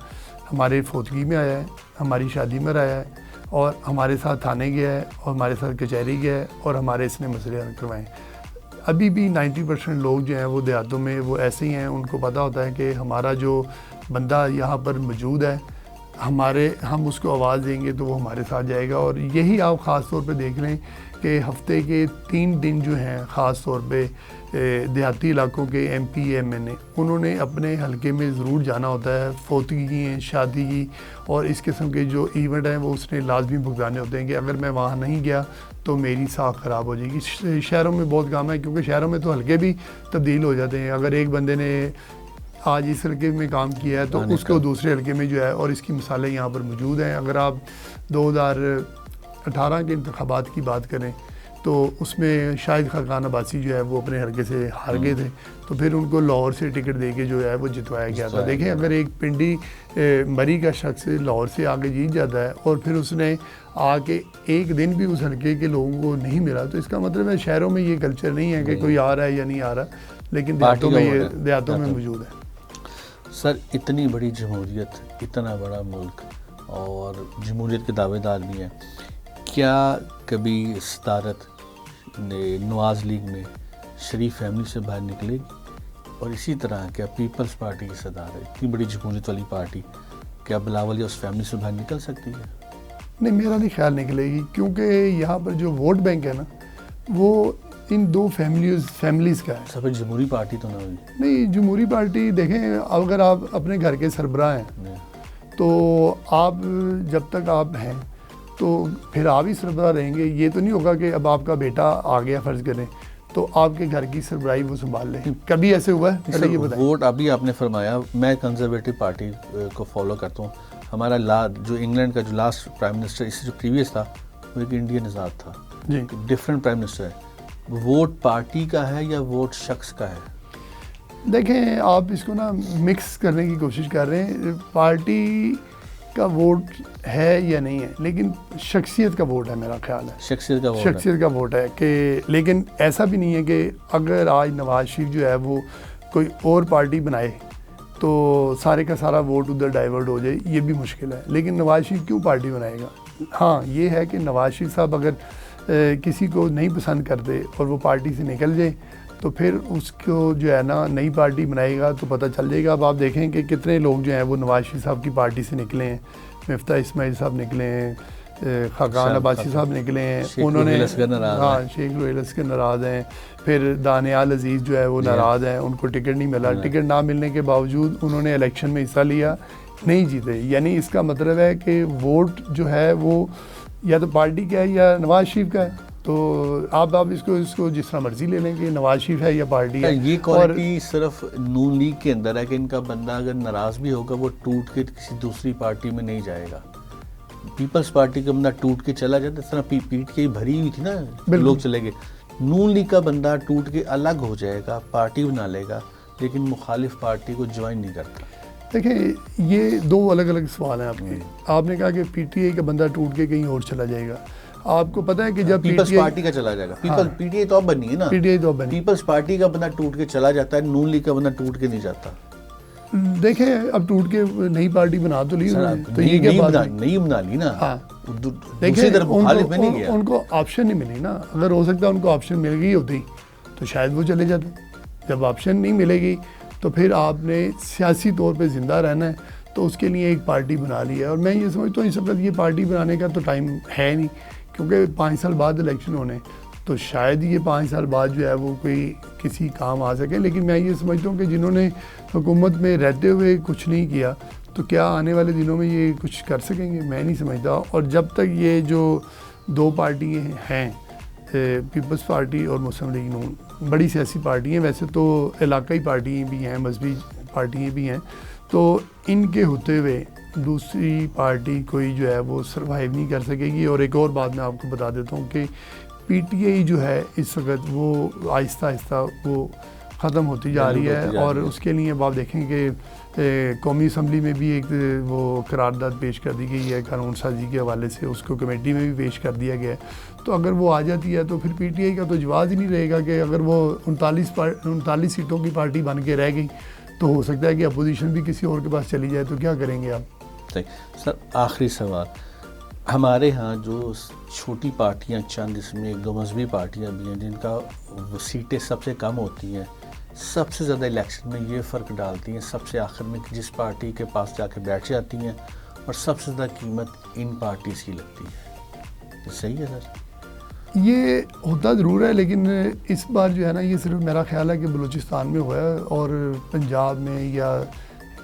ہمارے فوتگی میں آیا ہے, ہماری شادی میں آیا ہے, اور ہمارے ساتھ تھانے گیا ہے, اور ہمارے ساتھ کچہری گیا ہے, اور ہمارے اس نے مسئلے حل کروائے. ابھی بھی 90% لوگ جو ہیں وہ دیہاتوں میں وہ ایسے ہی ہیں. ان کو پتہ ہوتا ہے کہ ہمارا جو بندہ یہاں پر موجود ہے ہم اس کو آواز دیں گے تو وہ ہمارے ساتھ جائے گا. اور یہی آپ خاص طور پہ دیکھ لیں کہ ہفتے کے 3 دن جو ہیں خاص طور پہ دیہاتی علاقوں کے ایم پی ایم این اے انہوں نے اپنے حلقے میں ضرور جانا ہوتا ہے. فوتگی ہیں, شادی کی اور اس قسم کے جو ایونٹ ہیں وہ اس نے لازمی بھگتانے ہوتے ہیں کہ اگر میں وہاں نہیں گیا تو میری ساکھ خراب ہو جائے گی. شہروں میں بہت کام ہے کیونکہ شہروں میں تو حلقے بھی تبدیل ہو جاتے ہیں. اگر ایک بندے نے آج اس حلقے میں کام کیا ہے تو اس کو دوسرے حلقے میں جو ہے, اور اس کی مثالیں یہاں پر موجود ہیں. اگر آپ 2018 کے انتخابات کی بات کریں تو اس میں شاہد خاقان عباسی جو ہے وہ اپنے حلقے سے ہار گئے تھے, تو پھر ان کو لاہور سے ٹکٹ دے کے جو ہے وہ جتوایا گیا تھا. دیکھیں اگر ایک پنڈی مری کا شخص لاہور سے آگے جیت جاتا ہے اور پھر اس نے آ کے ایک دن بھی اس حلقے کے لوگوں کو نہیں ملا, تو اس کا مطلب ہے شہروں میں یہ کلچر نہیں ہے کہ کوئی آ رہا ہے یا نہیں آ رہا, لیکن دیہاتوں میں موجود ہے. سر اتنی بڑی جمہوریت, اتنا بڑا ملک اور جمہوریت کے دعوے دار بھی ہیں, کیا کبھی صدارت نواز لیگ میں شریف فیملی سے باہر نکلے گی؟ اور اسی طرح کیا پیپلز پارٹی کی صدارت, اتنی بڑی جمہوریت والی پارٹی, کیا بلاول یا اس فیملی سے باہر نکل سکتی ہے؟ نہیں, میرا نہیں خیال نکلے گی, کیونکہ یہاں پر جو ووٹ بینک ہے نا وہ ان 2 فیملیز کا ہے. سب جمہوری پارٹی تو نہ ہوئی. نہیں, جمہوری پارٹی دیکھیں اگر آپ اپنے گھر کے سربراہ ہیں تو آپ جب تک آپ ہیں تو پھر آپ ہی سربراہ رہیں گے. یہ تو نہیں ہوگا کہ اب آپ کا بیٹا آ گیا فرض کریں تو آپ کے گھر کی سربراہی وہ سنبھال لیں. کبھی ایسے ہوا ہے؟ پہلے یہ بتائیں. ووٹ ابھی آپ نے فرمایا, میں کنزرویٹو پارٹی کو فالو کرتا ہوں. ہمارا جو انگلینڈ کا جو لاسٹ پرائم منسٹر اس سے جو پریویس تھا وہ ایک انڈین نژاد تھا, جی ڈفرینٹ پرائم منسٹر ہے. ووٹ پارٹی کا ہے یا ووٹ شخص کا ہے؟ دیکھیں آپ اس کو نا مکس کرنے کی کوشش کر رہے ہیں. پارٹی کا ووٹ ہے یا نہیں ہے, لیکن شخصیت کا ووٹ ہے, میرا خیال ہے شخصیت کا ووٹ ہے کہ, لیکن ایسا بھی نہیں ہے کہ اگر آج نواز شریف جو ہے وہ کوئی اور پارٹی بنائے تو سارے کا سارا ووٹ ادھر ڈائیورٹ ہو جائے, یہ بھی مشکل ہے. لیکن نواز شریف کیوں پارٹی بنائے گا؟ ہاں یہ ہے کہ نواز شریف صاحب اگر کسی کو نہیں پسند کرتے اور وہ پارٹی سے نکل جائے تو پھر اس کو جو ہے نا نئی پارٹی بنائے گا تو پتہ چل جائے گا. اب آپ دیکھیں کہ کتنے لوگ جو ہیں وہ نواز شریف صاحب کی پارٹی سے نکلے ہیں. مفتاح اسماعیل صاحب نکلے ہیں, خاقان عباسی صاحب نکلے ہیں, انہوں نے ہاں شیخ روہیل اسکر ناراض ہیں, پھر دانیال عزیز جو ہے وہ ناراض ہیں, ان کو ٹکٹ نہیں ملا. ٹکٹ نہ ملنے کے باوجود انہوں نے الیکشن میں حصہ لیا, نہیں جیتے. یعنی اس کا مطلب ہے کہ ووٹ جو ہے وہ یا تو پارٹی کا ہے یا نواز شریف کا ہے. تو آپ اس کو جس طرح مرضی لے لیں کہ نواز شریف ہے یا پارٹی ہے. یہ کوالٹی صرف نون لیگ کے اندر ہے کہ ان کا بندہ اگر ناراض بھی ہوگا وہ ٹوٹ کے کسی دوسری پارٹی میں نہیں جائے گا. پیپلز پارٹی کا بندہ ٹوٹ کے چلا جاتا, اس طرح پیٹ کے بھری ہوئی تھی نا, لوگ چلے گئے. نون لیگ کا بندہ ٹوٹ کے الگ ہو جائے گا, پارٹی بنا لے گا, لیکن مخالف پارٹی کو جوائن نہیں کرتا. دیکھیں یہ 2 الگ الگ سوال ہیں آپ کے. آپ نے کہا کہ پی ٹی آئی کا بندہ ٹوٹ کے کہیں اور چلا جائے گا. آپ کو پتہ ہے کہ جب پیپلز پارٹی کا چلا جائے گا, پی ٹی آئی تو اب بنی ہے نا, پیپلز پارٹی کا بندہ ٹوٹ کے چلا جاتا ہے, نون لیگ کا بندہ ٹوٹ کے نہیں جاتا. دیکھیں اب ٹوٹ کے نئی پارٹی بنا تو لی, تو یہ کیا بات ہے, نہیں بنا لی نا. دیکھیں ان کو آپشن نہیں ملی نا. اگر ہو سکتا ہے ان کو آپشن مل گئی ہوتی تو شاید وہ چلے جاتے. جب آپشن نہیں ملے گی تو پھر آپ نے سیاسی طور پہ زندہ رہنا ہے تو اس کے لیے ایک پارٹی بنا لی ہے. اور میں یہ سمجھتا ہوں اس وقت یہ پارٹی بنانے کا تو ٹائم ہے نہیں, کیونکہ 5 سال بعد الیکشن ہونے, تو شاید یہ 5 سال بعد جو ہے وہ کوئی کسی کام آ سکے. لیکن میں یہ سمجھتا ہوں کہ جنہوں نے حکومت میں رہتے ہوئے کچھ نہیں کیا تو کیا آنے والے دنوں میں یہ کچھ کر سکیں گے؟ میں نہیں سمجھتا. اور جب تک یہ جو 2 پارٹیاں ہیں, پیپلز پارٹی اور مسلم لیگ نون, بڑی سیاسی پارٹی ہیں, ویسے تو علاقائی پارٹیاں بھی ہیں, مذہبی پارٹیاں بھی ہیں, تو ان کے ہوتے ہوئے دوسری پارٹی کوئی جو ہے وہ سروائیو نہیں کر سکے گی. اور ایک اور بات میں آپ کو بتا دیتا ہوں کہ پی ٹی آئی جو ہے اس وقت وہ آہستہ آہستہ وہ ختم ہوتی جا رہی ہے. اور اس کے لیے اب آپ دیکھیں کہ قومی اسمبلی میں بھی ایک وہ قرارداد پیش کر دی گئی ہے قانون سازی کے حوالے سے, اس کو کمیٹی میں بھی پیش کر دیا گیا ہے. تو اگر وہ آ جاتی ہے تو پھر پی ٹی آئی کا تو جواز ہی نہیں رہے گا کہ اگر وہ 39 سیٹوں کی پارٹی بن کے رہ گئی تو ہو سکتا ہے کہ اپوزیشن بھی کسی اور کے پاس چلی جائے, تو کیا کریں گے آپ؟ سر آخری سوال, ہمارے ہاں جو چھوٹی پارٹیاں چند اس میں 2 مذہبی پارٹیاں بھی ہیں جن کا سیٹیں سب سے کم ہوتی ہیں, سب سے زیادہ الیکشن میں یہ فرق ڈالتی ہیں سب سے آخر میں کہ جس پارٹی کے پاس جا کے بیٹھ جاتی ہیں اور سب سے زیادہ قیمت ان پارٹیز کی لگتی ہے. یہ صحیح ہے سر؟ یہ ہوتا ضرور ہے، لیکن اس بار جو ہے نا یہ صرف میرا خیال ہے کہ بلوچستان میں ہوا ہے، اور پنجاب میں یا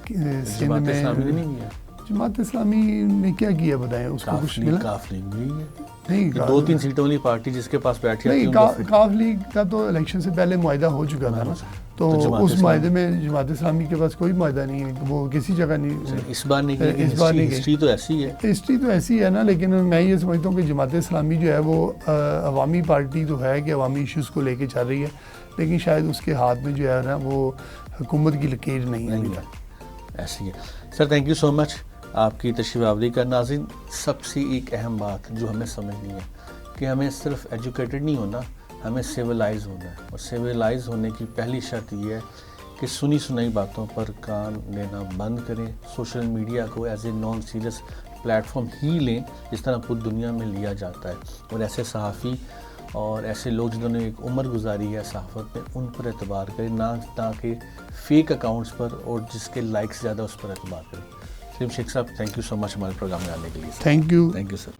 سندھ جماعت میں اسلامی نے نہیں کیا. جماعت اسلامی نے کیا کیا بتائیں؟ اس کو کچھ ملا کاف لیگ بھی ہے نہیں. 2-3 سیٹوں والی پارٹی جس کے پاس بیٹھی آتی نہیں، ہے. کاف لیگ کا تو الیکشن سے پہلے معاہدہ ہو چکا تھا نا، تو اس معاہدے میں جماعت اسلامی کے پاس کوئی معاہدہ نہیں ہے، وہ کسی جگہ نہیں. اس بار نہیں کی. اس بار ہسٹری تو ایسی ہے. ہسٹری تو ایسی ہے نا، لیکن میں یہ سمجھتا ہوں کہ جماعت اسلامی جو ہے وہ عوامی پارٹی تو ہے کہ عوامی ایشوز کو لے کے چل رہی ہے، لیکن شاید اس کے ہاتھ میں جو ہے نا وہ حکومت کی لکیر نہیں ہے. ایسی ہے. سر تھینک یو سو مچ آپ کی تشریف آوری کا. ناظرین، سب سے ایک اہم بات جو ہمیں سمجھنی ہے کہ ہمیں صرف ایجوکیٹڈ نہیں ہونا، ہمیں سیولائز ہونا ہے. اور سیولائز ہونے کی پہلی شرط یہ ہے کہ سنی سنائی باتوں پر کان لینا بند کریں. سوشل میڈیا کو as a non serious platform ہی لیں جس طرح پوری دنیا میں لیا جاتا ہے. اور ایسے صحافی اور ایسے لوگ جنہوں نے ایک عمر گزاری ہے صحافت میں، ان پر اعتبار کریں، نہ کہ فیک اکاؤنٹس پر اور جس کے لائکس زیادہ اس پر اعتبار کریں. سلیم شیخ صاحب، تھینک یو سو مچ ہمارے پروگرام میں آنے کے لیے. Thank you sir.